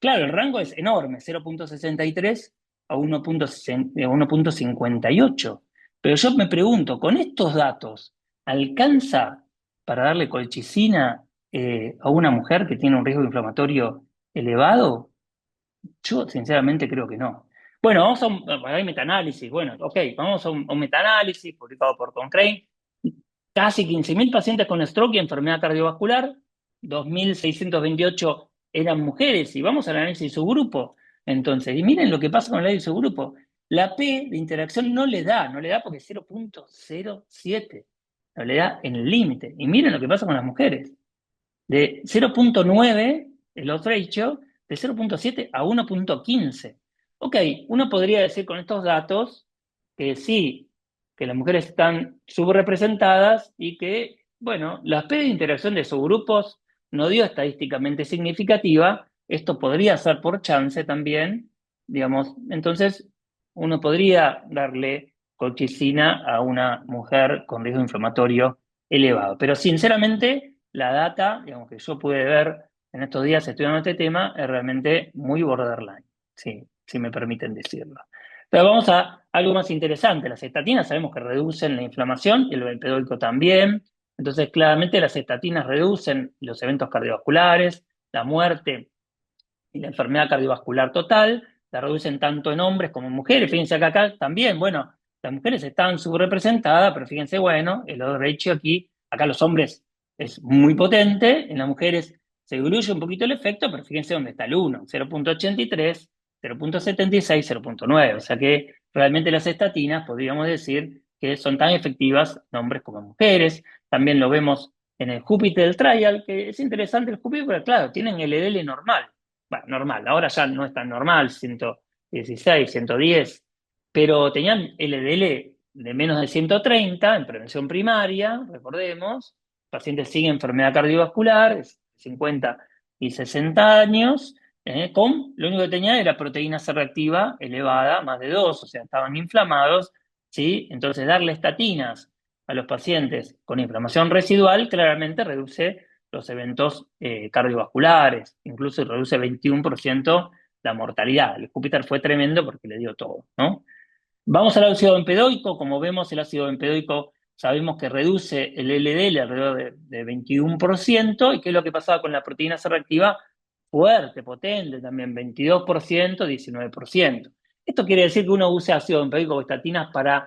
Claro, el rango es enorme, 0,63 a 1,58. Pero yo me pregunto, ¿con estos datos alcanza para darle colchicina a una mujer que tiene un riesgo inflamatorio elevado? Yo sinceramente creo que no. Bueno, hay metaanálisis. Bueno, ok, vamos a un metaanálisis publicado por Cochrane. Casi 15.000 pacientes con stroke y enfermedad cardiovascular, 2.628 eran mujeres, y vamos al análisis de su grupo. Entonces, y miren lo que pasa con el análisis de su grupo. La P de interacción no le da porque es 0,07, no le da en el límite. Y miren lo que pasa con las mujeres. De 0,9, el odds ratio, de 0,7 a 1,15. Ok, uno podría decir con estos datos que sí, que las mujeres están subrepresentadas y que, bueno, la P de interacción de subgrupos no dio estadísticamente significativa. Esto podría ser por chance también, digamos. Entonces, uno podría darle colchicina a una mujer con riesgo inflamatorio elevado. Pero sinceramente, la data, digamos, que yo pude ver en estos días estudiando este tema, es realmente muy borderline, sí, si me permiten decirlo. Pero vamos a algo más interesante. Las estatinas sabemos que reducen la inflamación y el bempedóico también. Entonces, claramente las estatinas reducen los eventos cardiovasculares, la muerte y la enfermedad cardiovascular total, la reducen tanto en hombres como en mujeres. Fíjense que acá también, bueno, las mujeres están subrepresentadas, pero fíjense, bueno, el odor ratio aquí, acá los hombres es muy potente, en las mujeres se diluye un poquito el efecto, pero fíjense dónde está el 1, 0,83, 0,76, 0,9. O sea que realmente las estatinas podríamos decir que son tan efectivas en hombres como en mujeres. También lo vemos en el Júpiter Trial, que es interesante el Júpiter, pero claro, tienen LDL normal. Bueno, normal, ahora ya no es tan normal, 116, 110, pero tenían LDL de menos de 130 en prevención primaria, recordemos, pacientes sin enfermedad cardiovascular, 50 y 60 años, lo único que tenían era proteína C reactiva elevada, más de 2, o sea, estaban inflamados, ¿sí? Entonces, darle estatinas a los pacientes con inflamación residual claramente reduce los eventos cardiovasculares, incluso reduce 21% la mortalidad. El Júpiter fue tremendo porque le dio todo, ¿no? Vamos al ácido bempedoico. Como vemos, el ácido bempedoico sabemos que reduce el LDL alrededor de 21%. ¿Y qué es lo que pasaba con la proteína C reactiva? Fuerte, potente también, 22%, 19%. Esto quiere decir que uno use ácido bempedoico o estatinas para,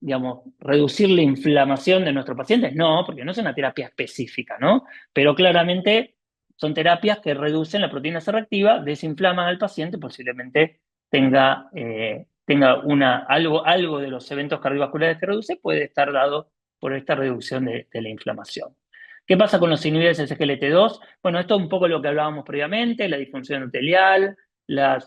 digamos, reducir la inflamación de nuestros pacientes. No, porque no es una terapia específica, ¿no? Pero claramente son terapias que reducen la proteína C reactiva, desinflaman al paciente, posiblemente tenga algo de los eventos cardiovasculares que reduce, puede estar dado por esta reducción de la inflamación. ¿Qué pasa con los inhibidores SGLT2? Bueno, esto es un poco lo que hablábamos previamente, la disfunción endotelial, la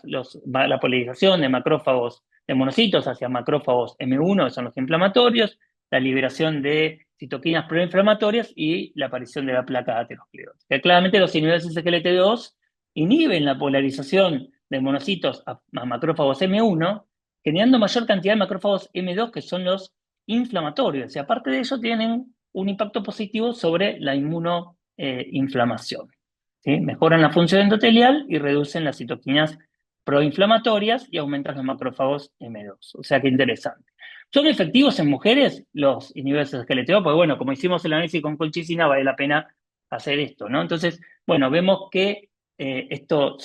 polarización de macrófagos de monocitos hacia macrófagos M1, que son los inflamatorios, la liberación de citoquinas proinflamatorias y la aparición de la placa aterosclerótica. Claramente los inhibidores SGLT2 inhiben la polarización de monocitos a macrófagos M1, generando mayor cantidad de macrófagos M2, que son los inflamatorios, y aparte de eso tienen un impacto positivo sobre la inmunoinflamación. ¿Sí? Mejoran la función endotelial y reducen las citoquinas proinflamatorias y aumentan los macrófagos M2. O sea que interesante. ¿Son efectivos en mujeres los inhibidores de SGLT2? Pues bueno, como hicimos el análisis con colchicina, vale la pena hacer esto, ¿no? Entonces, bueno, vemos que esto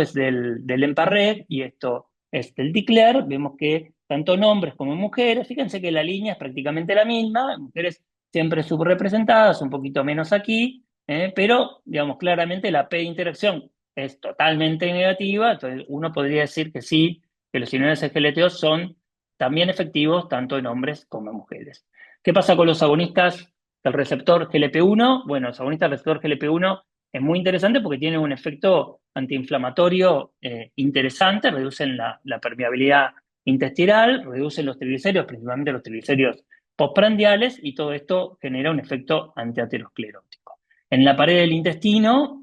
es del EMPA-REG y esto es del DICLER. Vemos que tanto en hombres como en mujeres, fíjense que la línea es prácticamente la misma, mujeres siempre subrepresentadas, un poquito menos aquí, pero, digamos, claramente la P de interacción es totalmente negativa, entonces uno podría decir que sí, que los inhibidores SGLT2 son también efectivos tanto en hombres como en mujeres. ¿Qué pasa con los agonistas del receptor GLP-1? Bueno, los agonistas del receptor GLP-1 es muy interesante porque tienen un efecto antiinflamatorio interesante, reducen la permeabilidad intestinal, reducen los triglicéridos, principalmente los triglicéridos postprandiales, y todo esto genera un efecto antiaterosclerótico. En la pared del intestino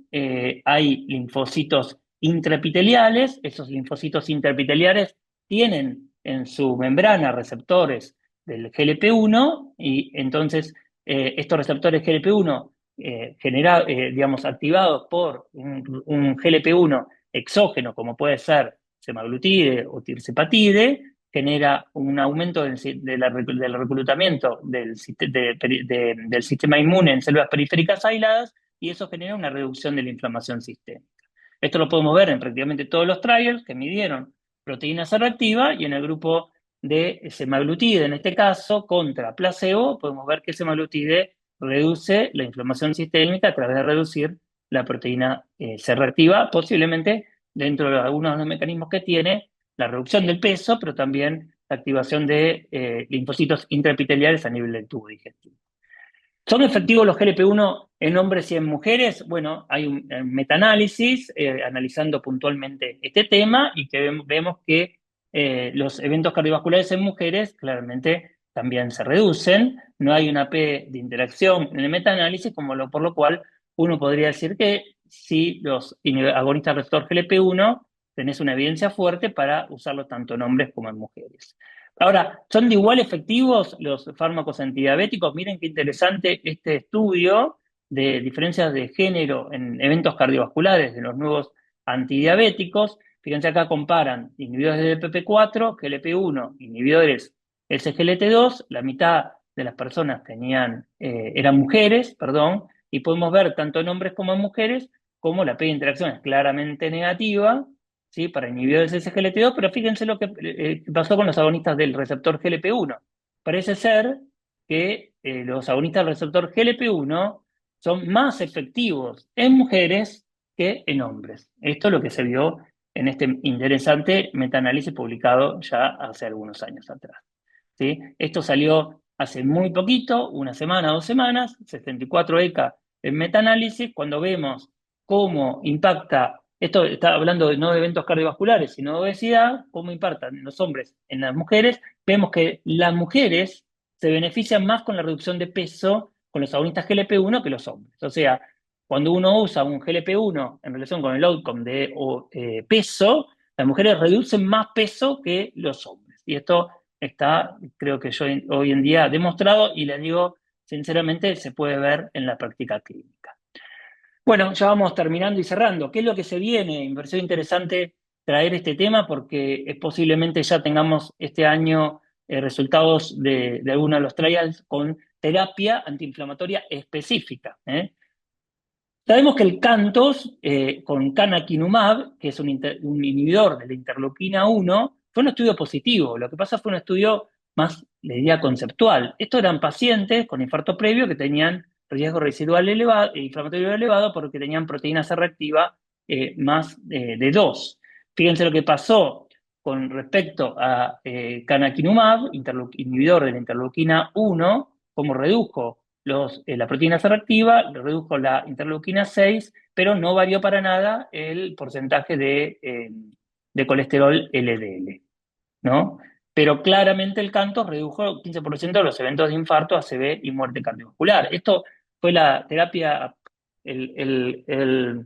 hay linfocitos intraepiteliales. Esos linfocitos intraepiteliales tienen en su membrana receptores del GLP-1 y entonces estos receptores GLP-1 digamos, activados por un GLP-1 exógeno, como puede ser semaglutide o tirzepatide, genera un aumento del reclutamiento del sistema inmune en células periféricas aisladas y eso genera una reducción de la inflamación sistémica. Esto lo podemos ver en prácticamente todos los trials que midieron proteína C reactiva y en el grupo de semaglutide, en este caso, contra placebo, podemos ver que semaglutide reduce la inflamación sistémica a través de reducir la proteína C reactiva, posiblemente dentro de algunos de los mecanismos que tiene, la reducción del peso, pero también la activación de linfocitos intraepiteliales a nivel del tubo digestivo. ¿Son efectivos los GLP-1 en hombres y en mujeres? Bueno, hay un metaanálisis analizando puntualmente este tema y que vemos que los eventos cardiovasculares en mujeres claramente también se reducen. No hay una P de interacción en el metaanálisis, por lo cual uno podría decir que si los agonistas receptor GLP-1 tenés una evidencia fuerte para usarlo tanto en hombres como en mujeres. Ahora, ¿son de igual efectivos los fármacos antidiabéticos? Miren qué interesante este estudio de diferencias de género en eventos cardiovasculares de los nuevos antidiabéticos. Fíjense acá comparan inhibidores de DPP4, GLP-1, inhibidores SGLT2, la mitad de las personas eran mujeres, perdón, y podemos ver tanto en hombres como en mujeres como la P de interacción es claramente negativa, ¿sí? Para inhibidores SGLT2, pero fíjense lo que pasó con los agonistas del receptor GLP-1. Parece ser que los agonistas del receptor GLP-1 son más efectivos en mujeres que en hombres. Esto es lo que se vio en este interesante metaanálisis publicado ya hace algunos años atrás. ¿Sí? Esto salió hace muy poquito, una semana, 2 semanas, 64 ECA en metaanálisis, cuando vemos cómo impacta, esto está hablando no de eventos cardiovasculares, sino de obesidad, cómo impactan en los hombres, en las mujeres, vemos que las mujeres se benefician más con la reducción de peso con los agonistas GLP-1 que los hombres. O sea, cuando uno usa un GLP-1 en relación con el outcome de peso, las mujeres reducen más peso que los hombres. Y esto está, creo que yo hoy en día demostrado y les digo, sinceramente, se puede ver en la práctica clínica. Bueno, ya vamos terminando y cerrando. ¿Qué es lo que se viene? Me pareció interesante traer este tema porque posiblemente ya tengamos este año resultados de algunos de los trials con terapia antiinflamatoria específica. Sabemos que el CANTOS con canakinumab, que es un inhibidor de la interleuquina 1, fue un estudio positivo. Lo que pasa fue un estudio más, le diría, conceptual. Estos eran pacientes con infarto previo que tenían riesgo residual elevado, inflamatorio elevado porque tenían proteína C reactiva más de 2. Fíjense lo que pasó con respecto a canakinumab, inhibidor de la interleuquina 1, cómo redujo la proteína C reactiva, redujo la interleuquina 6, pero no varió para nada el porcentaje de colesterol LDL, ¿no? Pero claramente el CANTOS redujo 15% de los eventos de infarto, ACV y muerte cardiovascular. Esto fue la terapia, el, el, el,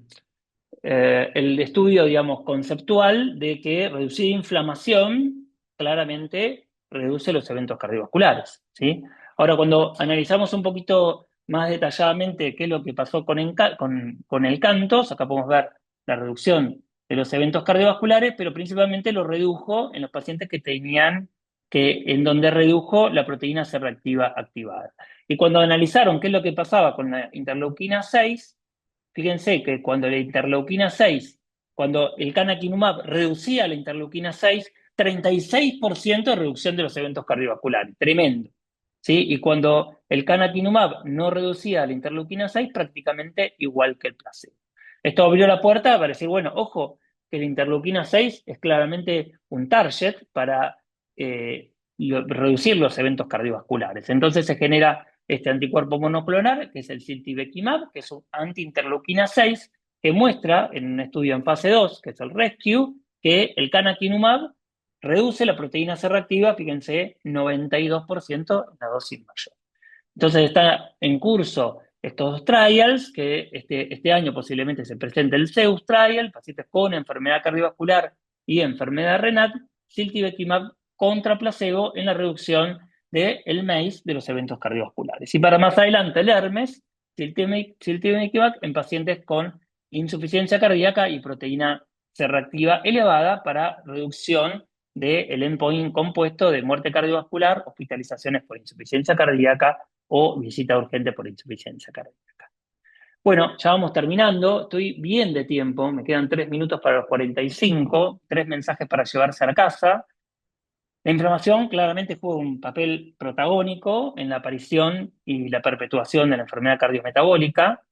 el estudio, digamos, conceptual de que reducir inflamación claramente reduce los eventos cardiovasculares, ¿sí? Ahora, cuando analizamos un poquito más detalladamente qué es lo que pasó con el CANTOS, acá podemos ver la reducción de los eventos cardiovasculares, pero principalmente lo redujo en los pacientes en donde redujo la proteína C reactiva activada. Y cuando analizaron qué es lo que pasaba con la interleuquina 6, fíjense que cuando la interleuquina 6, cuando el canakinumab reducía la interleuquina 6, 36% de reducción de los eventos cardiovasculares, tremendo. ¿Sí? Y cuando el canakinumab no reducía la interleuquina 6, prácticamente igual que el placebo. Esto abrió la puerta para decir, bueno, ojo, que la interleuquina 6 es claramente un target para reducir los eventos cardiovasculares. Entonces se genera este anticuerpo monoclonal, que es el siltibequimab, que es un antiinterleuquina 6, que muestra en un estudio en fase 2, que es el RESCUE, que el canakinumab reduce la proteína C reactiva, fíjense, 92% en la dosis mayor. Entonces está en curso estos dos trials, que este año posiblemente se presente el ZEUS trial, pacientes con enfermedad cardiovascular y enfermedad renal, siltibequimab contra placebo en la reducción del MACE de los eventos cardiovasculares. Y para más adelante el HERMES, siltibequimab en pacientes con insuficiencia cardíaca y proteína C reactiva elevada para reducción del endpoint compuesto de muerte cardiovascular, hospitalizaciones por insuficiencia cardíaca o visita urgente por insuficiencia cardíaca. Bueno, ya vamos terminando, estoy bien de tiempo, me quedan 3 minutos para los 45, 3 mensajes para llevarse a la casa. La inflamación claramente juega un papel protagónico en la aparición y la perpetuación de la enfermedad cardiometabólica.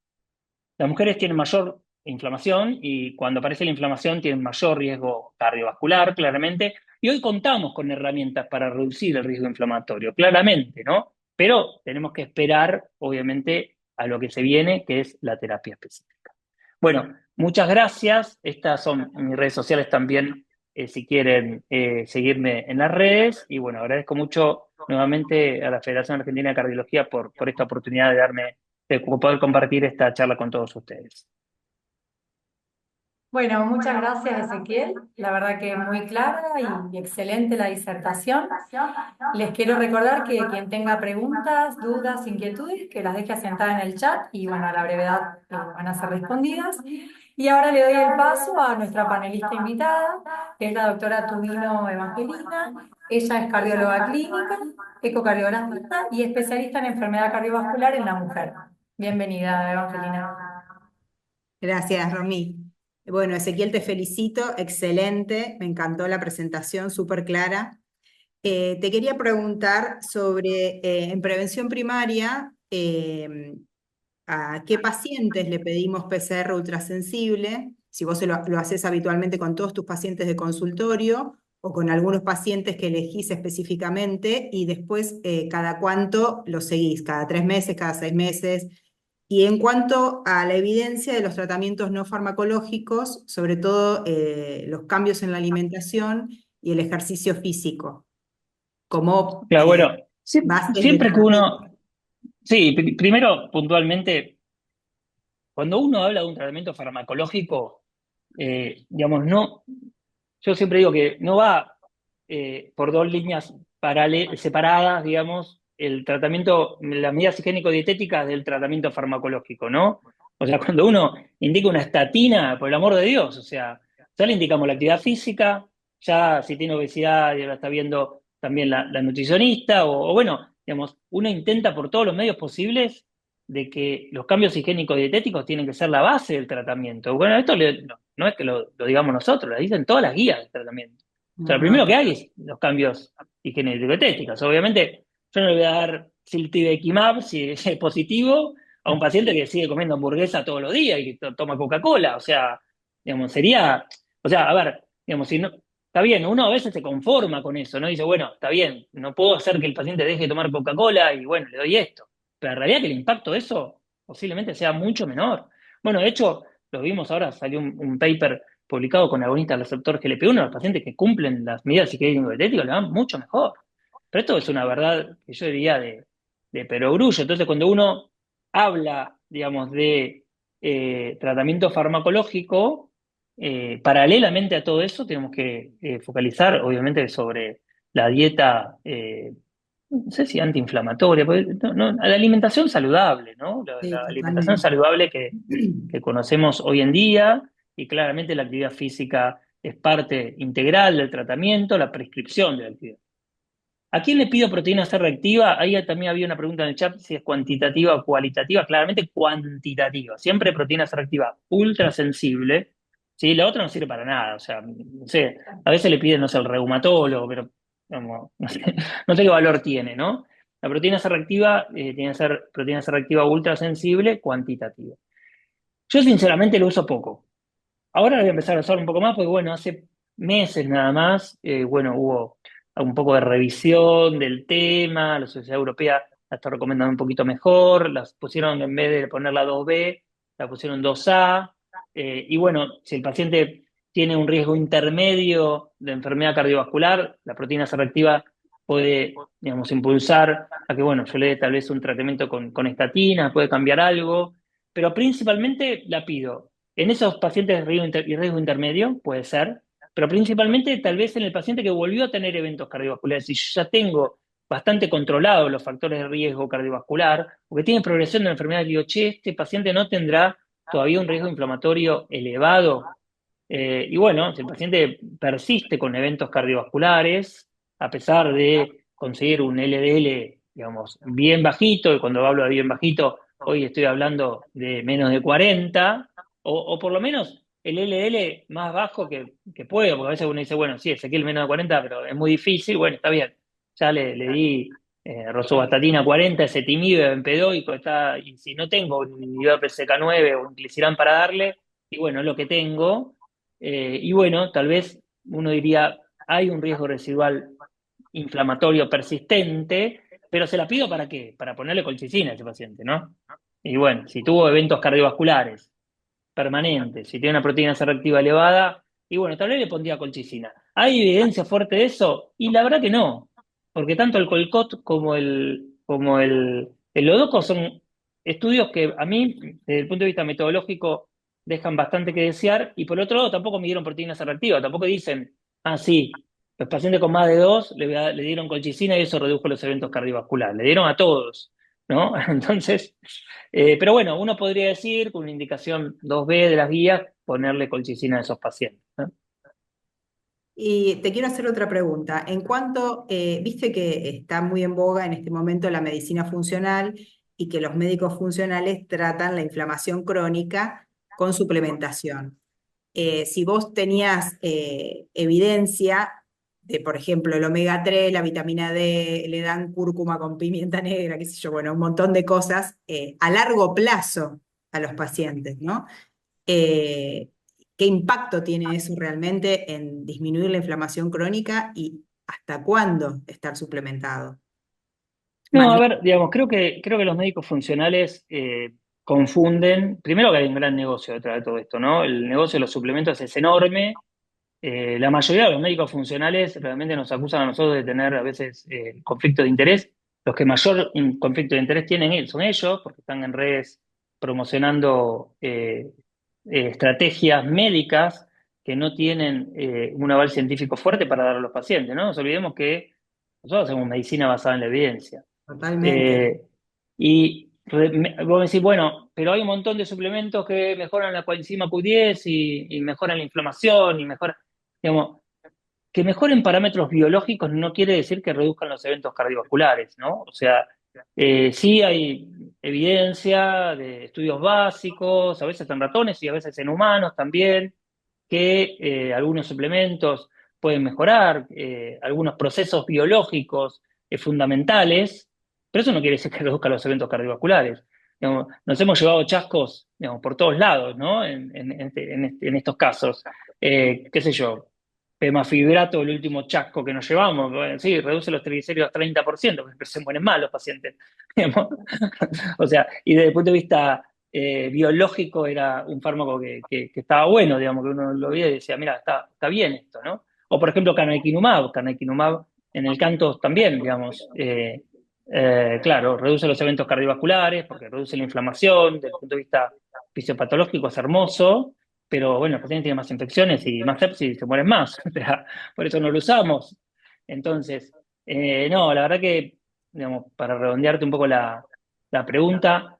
Las mujeres tienen mayor inflamación y cuando aparece la inflamación tienen mayor riesgo cardiovascular, claramente. Y hoy contamos con herramientas para reducir el riesgo inflamatorio, claramente, ¿no? Pero tenemos que esperar, obviamente, a lo que se viene, que es la terapia específica. Bueno, muchas gracias. Estas son mis redes sociales también, si quieren seguirme en las redes. Y bueno, agradezco mucho nuevamente a la Federación Argentina de Cardiología por esta oportunidad de poder compartir esta charla con todos ustedes. Bueno, muchas gracias, Ezequiel. La verdad que muy clara y excelente la disertación. Les quiero recordar que quien tenga preguntas, dudas, inquietudes, que las deje asentadas en el chat y bueno, a la brevedad van a ser respondidas. Y ahora le doy el paso a nuestra panelista invitada, que es la doctora Tubino Evangelina. Ella es cardióloga clínica, ecocardiografista y especialista en enfermedad cardiovascular en la mujer. Bienvenida, Evangelina. Gracias, Romy. Bueno, Ezequiel, te felicito, excelente, me encantó la presentación, súper clara. Te quería preguntar sobre, en prevención primaria, ¿a qué pacientes le pedimos PCR ultrasensible? Si vos lo haces habitualmente con todos tus pacientes de consultorio o con algunos pacientes que elegís específicamente y después cada cuánto lo seguís, cada 3 meses, cada 6 meses. Y en cuanto a la evidencia de los tratamientos no farmacológicos, sobre todo los cambios en la alimentación y el ejercicio físico, como Claro, bueno, bases de siempre que tratamiento. uno, sí, primero puntualmente, cuando uno habla de un tratamiento farmacológico, digamos, no, yo siempre digo que no va por dos líneas separadas, digamos, el tratamiento, las medidas higiénico-dietéticas del tratamiento farmacológico, ¿no? O sea, cuando uno indica una estatina, por el amor de Dios, o sea, ya le indicamos la actividad física, ya si tiene obesidad, ya la está viendo también la nutricionista, o bueno, digamos, uno intenta por todos los medios posibles de que los cambios higiénico-dietéticos tienen que ser la base del tratamiento. Bueno, esto no es que lo digamos nosotros, lo dicen todas las guías del tratamiento. O sea, lo Ajá. primero que hay es los cambios higiénico-dietéticos. Obviamente, yo no le voy a dar siltibequimab si es positivo a un paciente que sigue comiendo hamburguesa todos los días y que toma Coca-Cola. O sea, digamos, sería, o sea, a ver, digamos, si no, está bien, uno a veces se conforma con eso, ¿no? Dice, bueno, está bien, no puedo hacer que el paciente deje de tomar Coca-Cola y bueno, le doy esto. Pero en realidad que el impacto de eso posiblemente sea mucho menor. Bueno, de hecho, lo vimos ahora, salió un paper publicado con agonistas receptor GLP-1, los pacientes que cumplen las medidas higiénico-dietéticas le van mucho mejor. Pero esto es una verdad que yo diría de perogrullo. Entonces, cuando uno habla, digamos, de tratamiento farmacológico, paralelamente a todo eso, tenemos que focalizar, obviamente, sobre la dieta no sé si antiinflamatoria, la alimentación saludable, ¿no? Sí, La alimentación totalmente. saludable que conocemos hoy en día y claramente la actividad física es parte integral del tratamiento, la prescripción de la actividad. ¿A quién le pido proteína C reactiva? Ahí también había una pregunta en el chat si es cuantitativa o cualitativa. Claramente cuantitativa. Siempre proteína C reactiva ultra sensible. ¿Sí? La otra no sirve para nada. O sea, no sé, a veces le piden, no sé, el reumatólogo, pero no sé qué valor tiene, ¿no? La proteína C reactiva tiene que ser proteína C reactiva ultra sensible, cuantitativa. Yo sinceramente lo uso poco. Ahora lo voy a empezar a usar un poco más porque, bueno, hace meses nada más, bueno, hubo un poco de revisión del tema, la Sociedad Europea la está recomendando un poquito mejor, las pusieron, en vez de ponerla 2B, la pusieron 2A, y bueno, si el paciente tiene un riesgo intermedio de enfermedad cardiovascular, la proteína C reactiva puede, digamos, impulsar a que, bueno, yo le dé tal vez un tratamiento con estatinas, puede cambiar algo, pero principalmente la pido en esos pacientes de riesgo intermedio, puede ser, pero principalmente tal vez en el paciente que volvió a tener eventos cardiovasculares. Si yo ya tengo bastante controlados los factores de riesgo cardiovascular, porque tiene progresión de la enfermedad, digo, che, este paciente no tendrá todavía un riesgo inflamatorio elevado. Y bueno, si el paciente persiste con eventos cardiovasculares, a pesar de conseguir un LDL, digamos, bien bajito, y cuando hablo de bien bajito, hoy estoy hablando de menos de 40, o por lo menos el LDL más bajo que puedo, porque a veces uno dice, bueno, sí, Ezequiel menos de 40, pero es muy difícil, bueno, está bien, ya le di rosuvastatina 40, ezetimibe, bempedoico, y si no tengo ni PCK9 o un inclisiran para darle, y bueno, es lo que tengo, y bueno, tal vez uno diría, hay un riesgo residual inflamatorio persistente, pero se la pido ¿para qué? Para ponerle colchicina a ese paciente, ¿no? Y bueno, si tuvo eventos cardiovasculares permanentes, si tiene una proteína C reactiva elevada, y bueno, tal vez le pondría colchicina. ¿Hay evidencia fuerte de eso? Y la verdad que no, porque tanto el Colcot como el Lodoco son estudios que a mí, desde el punto de vista metodológico, dejan bastante que desear, y por otro lado tampoco midieron proteína C reactiva, tampoco dicen, ah, sí, los pacientes con más de 2 le dieron colchicina y eso redujo los eventos cardiovasculares, le dieron a todos, ¿no? Entonces, pero bueno, uno podría decir, con una indicación 2B de las guías, ponerle colchicina a esos pacientes, ¿no? Y te quiero hacer otra pregunta. En cuanto, viste que está muy en boga en este momento la medicina funcional y que los médicos funcionales tratan la inflamación crónica con suplementación. Si vos tenías evidencia de, por ejemplo, el omega 3, la vitamina D, le dan cúrcuma con pimienta negra, qué sé yo, bueno, un montón de cosas a largo plazo a los pacientes, ¿no? Eh, ¿Qué impacto tiene eso realmente en disminuir la inflamación crónica y hasta cuándo estar suplementado? No, a Mañana. ver, digamos, creo que los médicos funcionales confunden, primero que hay un gran negocio detrás de todo esto, ¿no? El negocio de los suplementos es enorme. La mayoría de los médicos funcionales realmente nos acusan a nosotros de tener a veces conflicto de interés. Los que mayor conflicto de interés tienen son ellos, porque están en redes promocionando estrategias médicas que no tienen un aval científico fuerte para dar a los pacientes, ¿no? No nos olvidemos que nosotros hacemos medicina basada en la evidencia. Totalmente. Eh, vos me decís, bueno, pero hay un montón de suplementos que mejoran la coenzima Q10 y mejoran la inflamación y mejoran, digamos, que mejoren parámetros biológicos no quiere decir que reduzcan los eventos cardiovasculares, ¿no? O sea, sí hay evidencia de estudios básicos, a veces en ratones y a veces en humanos también, que algunos suplementos pueden mejorar algunos procesos biológicos fundamentales, pero eso no quiere decir que reduzca los eventos cardiovasculares. Digamos, nos hemos llevado chascos, digamos, por todos lados, ¿no? En estos casos. Qué sé yo, pemafibrato, el último chasco que nos llevamos, bueno, sí, reduce los triglicéridos 30%, pero se mueren mal los pacientes. Digamos. O sea, y desde el punto de vista biológico era un fármaco que estaba bueno, digamos, que uno lo veía y decía, mira, está bien esto, ¿no? O por ejemplo, canakinumab en el CANTOS también, digamos, claro, reduce los eventos cardiovasculares porque reduce la inflamación, desde el punto de vista fisiopatológico es hermoso, pero bueno, el paciente tiene más infecciones y más sepsis y se mueren más, o sea, por eso no lo usamos. Entonces, no, la verdad que, digamos, para redondearte un poco la pregunta,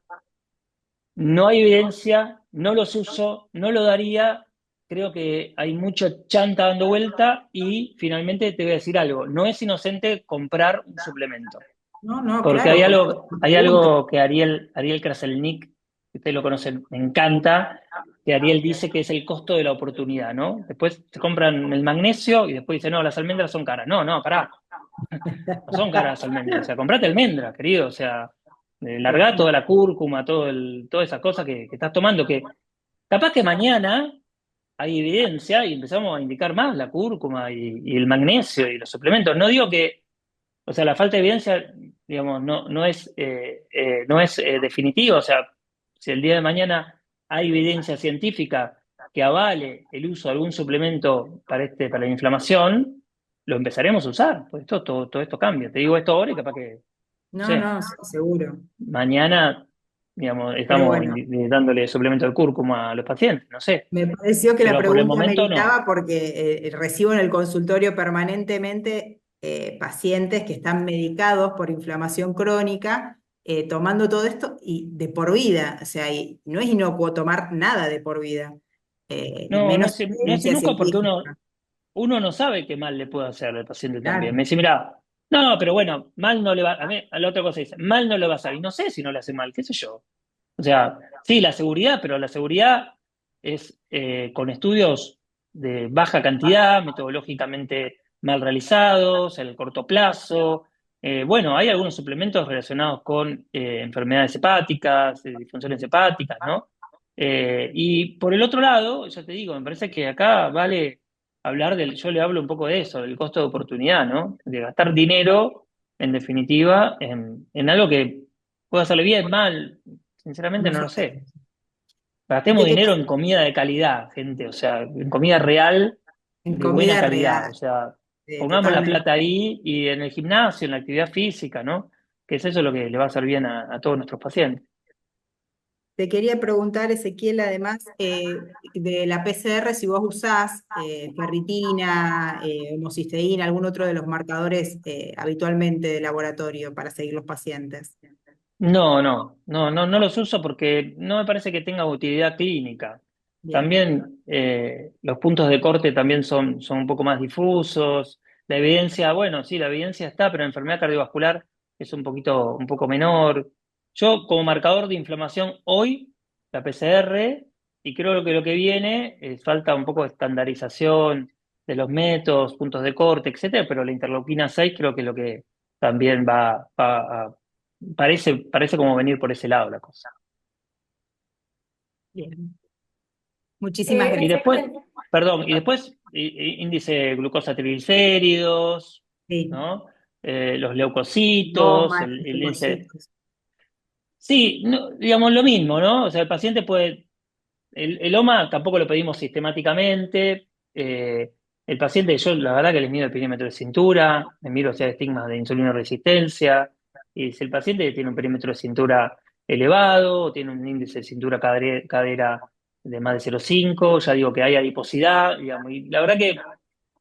no hay evidencia, no los uso, no lo daría, creo que hay mucho chanta dando vuelta y finalmente te voy a decir algo, no es inocente comprar un suplemento, No, no, porque claro, hay por algo, eso te hay pregunto. algo que Ariel Kraselnik, que ustedes lo conocen, me encanta, que Ariel dice que es el costo de la oportunidad, ¿no? Después se compran el magnesio y después dicen, no, las almendras son caras. No, no, pará, no son caras las almendras, o sea, comprate almendras, querido, o sea, largá toda la cúrcuma, toda esa cosa que estás tomando, que capaz que mañana hay evidencia y empezamos a indicar más la cúrcuma y el magnesio y los suplementos. No digo que, o sea, la falta de evidencia, digamos, no es definitiva, o sea, si el día de mañana hay evidencia científica que avale el uso de algún suplemento para la inflamación, lo empezaremos a usar, pues todo esto cambia. Te digo esto ahora y capaz que, no No, sé, no, sí, seguro. mañana, digamos, Pero estamos bueno, dándole suplemento de cúrcuma a los pacientes, no sé, me pareció que la pero por el pregunta momento no. meritaba porque recibo en el consultorio permanentemente pacientes que están medicados por inflamación crónica, tomando todo esto y de por vida. O sea, y no es inocuo tomar nada de por vida, y No, no menos es, sin no es evidencia inocuo porque uno, científica. uno no sabe qué mal le puede hacer al paciente también. Claro. Me dice, mira, no, pero bueno, mal no le va, a la otra cosa dice, mal no le va a hacer. Y no sé si no le hace mal, qué sé yo. O sea, sí, la seguridad, pero la seguridad es con estudios de baja cantidad, metodológicamente mal realizados, en el corto plazo. Bueno, hay algunos suplementos relacionados con enfermedades hepáticas, disfunciones hepáticas, ¿no? Y por el otro lado, ya te digo, me parece que acá vale hablar yo le hablo un poco de eso, del costo de oportunidad, ¿no? De gastar dinero, en definitiva, en algo que puede hacerle bien, mal, sinceramente No no lo sé. sabemos. ¿Y Gastemos qué te dinero en comida de calidad, gente, o sea, en comida real, en de buena comida calidad, o real? sea, pongamos la Totalmente. plata ahí y en el gimnasio, en la actividad física, ¿no? Que es eso lo que le va a hacer bien a todos nuestros pacientes. Te quería preguntar, Ezequiel, además de la PCR, si vos usás ferritina, homocisteína, algún otro de los marcadores habitualmente de laboratorio para seguir los pacientes. No los uso porque no me parece que tenga utilidad clínica. Bien, También los puntos de corte también son un poco más difusos. La evidencia, bueno, sí, la evidencia está, pero en enfermedad cardiovascular es un poco menor. Yo, como marcador de inflamación, hoy la PCR, y creo que lo que viene es falta un poco de estandarización de los métodos, puntos de corte, etcétera, pero la interleuquina 6 creo que es lo que también va a parece como venir por ese lado la cosa. bien. Muchísimas Y gracias. después, perdón, y después índice de glucosa triglicéridos, Sí, ¿no? Los leucocitos, tomas, el índice. cositos. Sí, digamos lo mismo, ¿no? O sea, el paciente puede. El OMA tampoco lo pedimos sistemáticamente. El paciente, yo la verdad que les mido el perímetro de cintura, me miro si hay estigmas de insulina resistencia, y si el paciente tiene un perímetro de cintura elevado, o tiene un índice de cintura cadera de más de 0,5, ya digo que hay adiposidad, digamos, y la verdad que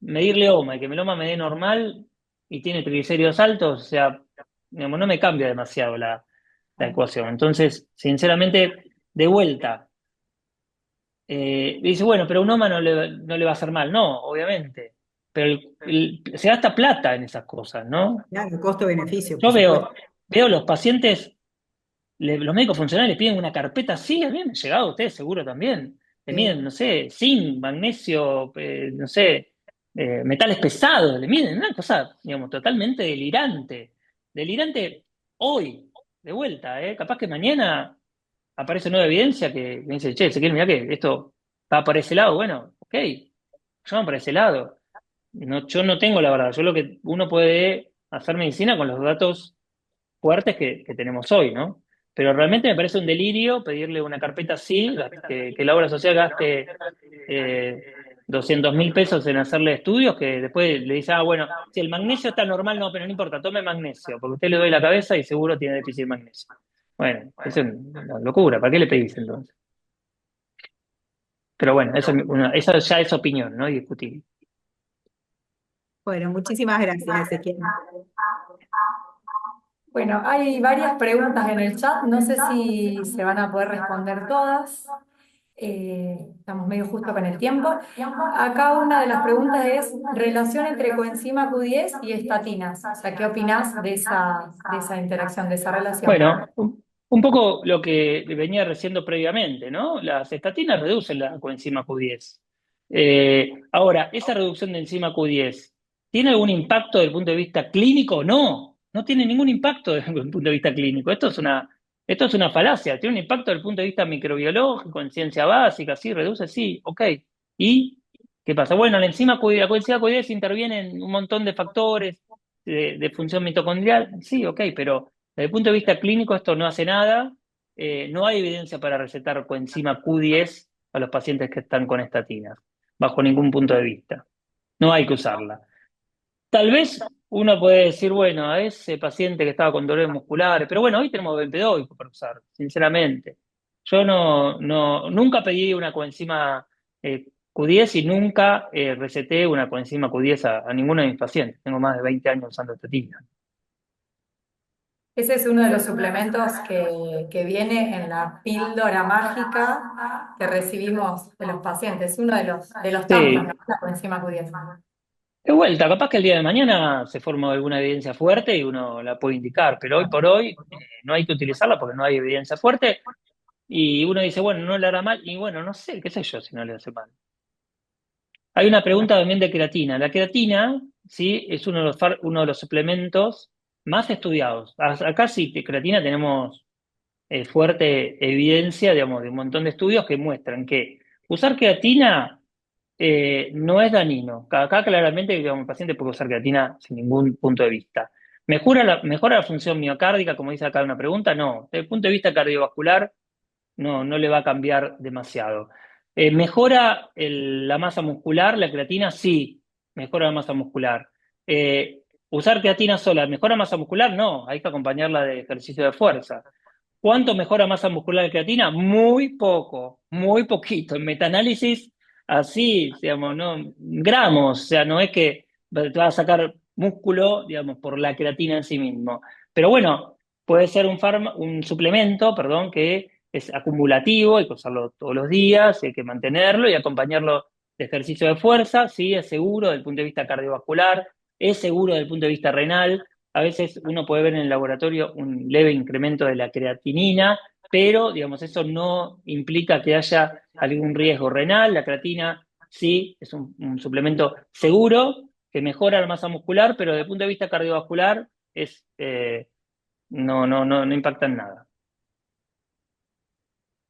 medirle OMA y que el OMA me dé normal y tiene triglicéridos altos, o sea, digamos, no me cambia demasiado la ecuación. Entonces, sinceramente, de vuelta. Dice, bueno, pero a un OMA no le va a hacer mal. No, obviamente. Pero se gasta plata en esas cosas, ¿no? Claro, costo-beneficio, por Yo supuesto. veo los pacientes, los médicos funcionales les piden una carpeta así, a mí me ha llegado a ustedes seguro también. Le Sí. miden, no sé, zinc, magnesio, no sé, metales pesados, le miden una cosa, digamos, totalmente delirante. Delirante hoy, de vuelta, ¿eh? Capaz que mañana aparece nueva evidencia que me dice, che, Ezequiel, mira que esto va para ese lado. Bueno, ok, vamos para ese lado. No, yo no tengo la verdad, yo lo que uno puede hacer medicina con los datos fuertes que tenemos hoy, ¿no? Pero realmente me parece un delirio pedirle una carpeta así, que la obra social gaste 200.000 pesos en hacerle estudios, que después le dice, ah, bueno, si el magnesio está normal, no, pero no importa, tome magnesio, porque usted le duele la cabeza y seguro tiene déficit de magnesio. Bueno, eso es una locura, ¿para qué le pedís entonces? Pero bueno, esa ya es opinión, ¿no? Y discutible. Bueno, muchísimas gracias, Ezequiel. Bueno, hay varias preguntas en el chat, no sé si se van a poder responder todas. Estamos medio justo con el tiempo. Acá una de las preguntas es relación entre coenzima Q10 y estatinas. O sea, ¿qué opinás de esa interacción, de esa relación? Bueno, un poco lo que venía diciendo previamente, ¿no? Las estatinas reducen la coenzima Q10. Ahora, ¿esa reducción de enzima Q10 tiene algún impacto desde el punto de vista clínico? No, no tiene ningún impacto desde el punto de vista clínico. Esto es una falacia. Tiene un impacto desde el punto de vista microbiológico, en ciencia básica, sí, reduce, sí, ok. ¿Y qué pasa? Bueno, la coenzima Q10 interviene en un montón de factores de función mitocondrial, sí, ok, pero desde el punto de vista clínico esto no hace nada, no hay evidencia para recetar coenzima Q10 a los pacientes que están con estatinas, bajo ningún punto de vista. No hay que usarla. Tal vez uno puede decir, bueno, a ese paciente que estaba con dolores musculares, pero bueno, hoy tenemos bempedoico para usar, sinceramente. Yo nunca pedí una coenzima Q10 y nunca receté una coenzima Q10 a ninguno de mis pacientes. Tengo más de 20 años usando estatina. Ese es uno de los suplementos que viene en la píldora mágica que recibimos de los pacientes, uno de los tantos, ¿no? Sí, La coenzima Q10. de vuelta, capaz que el día de mañana se forma alguna evidencia fuerte y uno la puede indicar, pero hoy por hoy no hay que utilizarla porque no hay evidencia fuerte y uno dice, bueno, no le hará mal y bueno, no sé, qué sé yo si no le hace mal. Hay una pregunta también de creatina. La creatina, sí, es uno de los suplementos más estudiados. Acá sí, de creatina tenemos fuerte evidencia, digamos, de un montón de estudios que muestran que usar creatina no es dañino. Acá claramente, digamos, el paciente puede usar creatina sin ningún punto de vista. ¿Mejora la función miocárdica, como dice acá una pregunta? No. Desde el punto de vista cardiovascular, no le va a cambiar demasiado. ¿Mejora la masa muscular? La creatina sí, mejora la masa muscular. ¿Usar creatina sola mejora masa muscular? No, hay que acompañarla de ejercicio de fuerza. ¿Cuánto mejora masa muscular la creatina? Muy poco, muy poquito. En metaanálisis, así, digamos, no, gramos, o sea, no es que te vas a sacar músculo, digamos, por la creatina en sí mismo. Pero bueno, puede ser un suplemento, perdón, que es acumulativo, hay que usarlo todos los días, hay que mantenerlo y acompañarlo de ejercicio de fuerza, sí, es seguro desde el punto de vista cardiovascular, es seguro desde el punto de vista renal. A veces uno puede ver en el laboratorio un leve incremento de la creatinina, pero digamos, eso no implica que haya algún riesgo renal. La creatina sí es un suplemento seguro que mejora la masa muscular, pero desde el punto de vista cardiovascular no impacta en nada.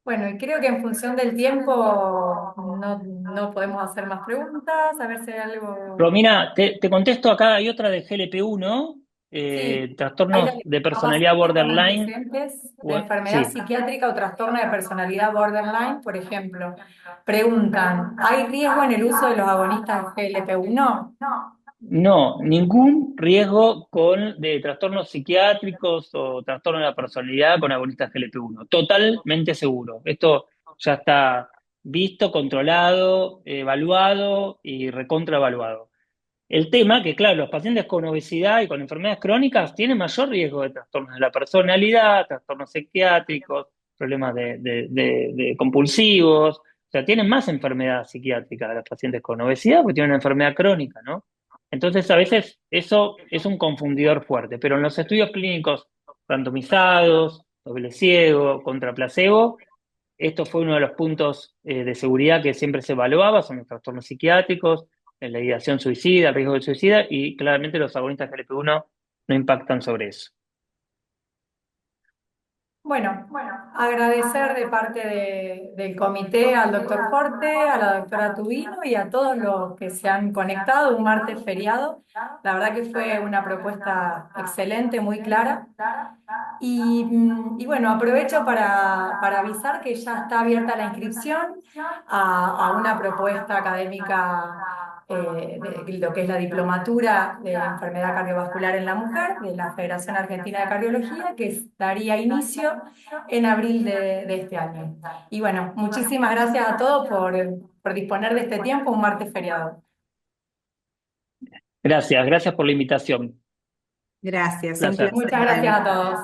Bueno, y creo que en función del tiempo no podemos hacer más preguntas, a ver si hay algo. Romina, te contesto acá, hay otra de GLP-1, Sí, hay la trastornos de de personalidad pacientes con borderline. antecedentes de enfermedad Sí, psiquiátrica o trastorno de personalidad borderline, por ejemplo. Preguntan, ¿hay riesgo en el uso de los agonistas GLP-1? no, ningún riesgo de trastornos psiquiátricos o trastorno de la personalidad con agonistas GLP-1. Totalmente seguro. Esto ya está visto, controlado, evaluado y recontraevaluado. El tema que, claro, los pacientes con obesidad y con enfermedades crónicas tienen mayor riesgo de trastornos de la personalidad, trastornos psiquiátricos, problemas de compulsivos. O sea, tienen más enfermedad psiquiátrica los pacientes con obesidad porque tienen una enfermedad crónica, ¿no? Entonces, a veces eso es un confundidor fuerte, pero en los estudios clínicos randomizados, doble ciego, contra placebo, esto fue uno de los puntos de seguridad que siempre se evaluaba, son los trastornos psiquiátricos, la ideación suicida, el riesgo de suicida, y claramente los agonistas GLP-1 no impactan sobre eso. Bueno, agradecer de parte del comité al doctor Forte, a la doctora Tubino y a todos los que se han conectado un martes feriado. La verdad que fue una propuesta excelente, muy clara. Y bueno, aprovecho para avisar que ya está abierta la inscripción a una propuesta académica de lo que es la diplomatura de enfermedad cardiovascular en la mujer de la Federación Argentina de Cardiología, que daría inicio en abril de este año. Y bueno, muchísimas gracias a todos por disponer de este tiempo, un martes feriado. Gracias por la invitación. Gracias, un Placer. Muchas placer. gracias a todos.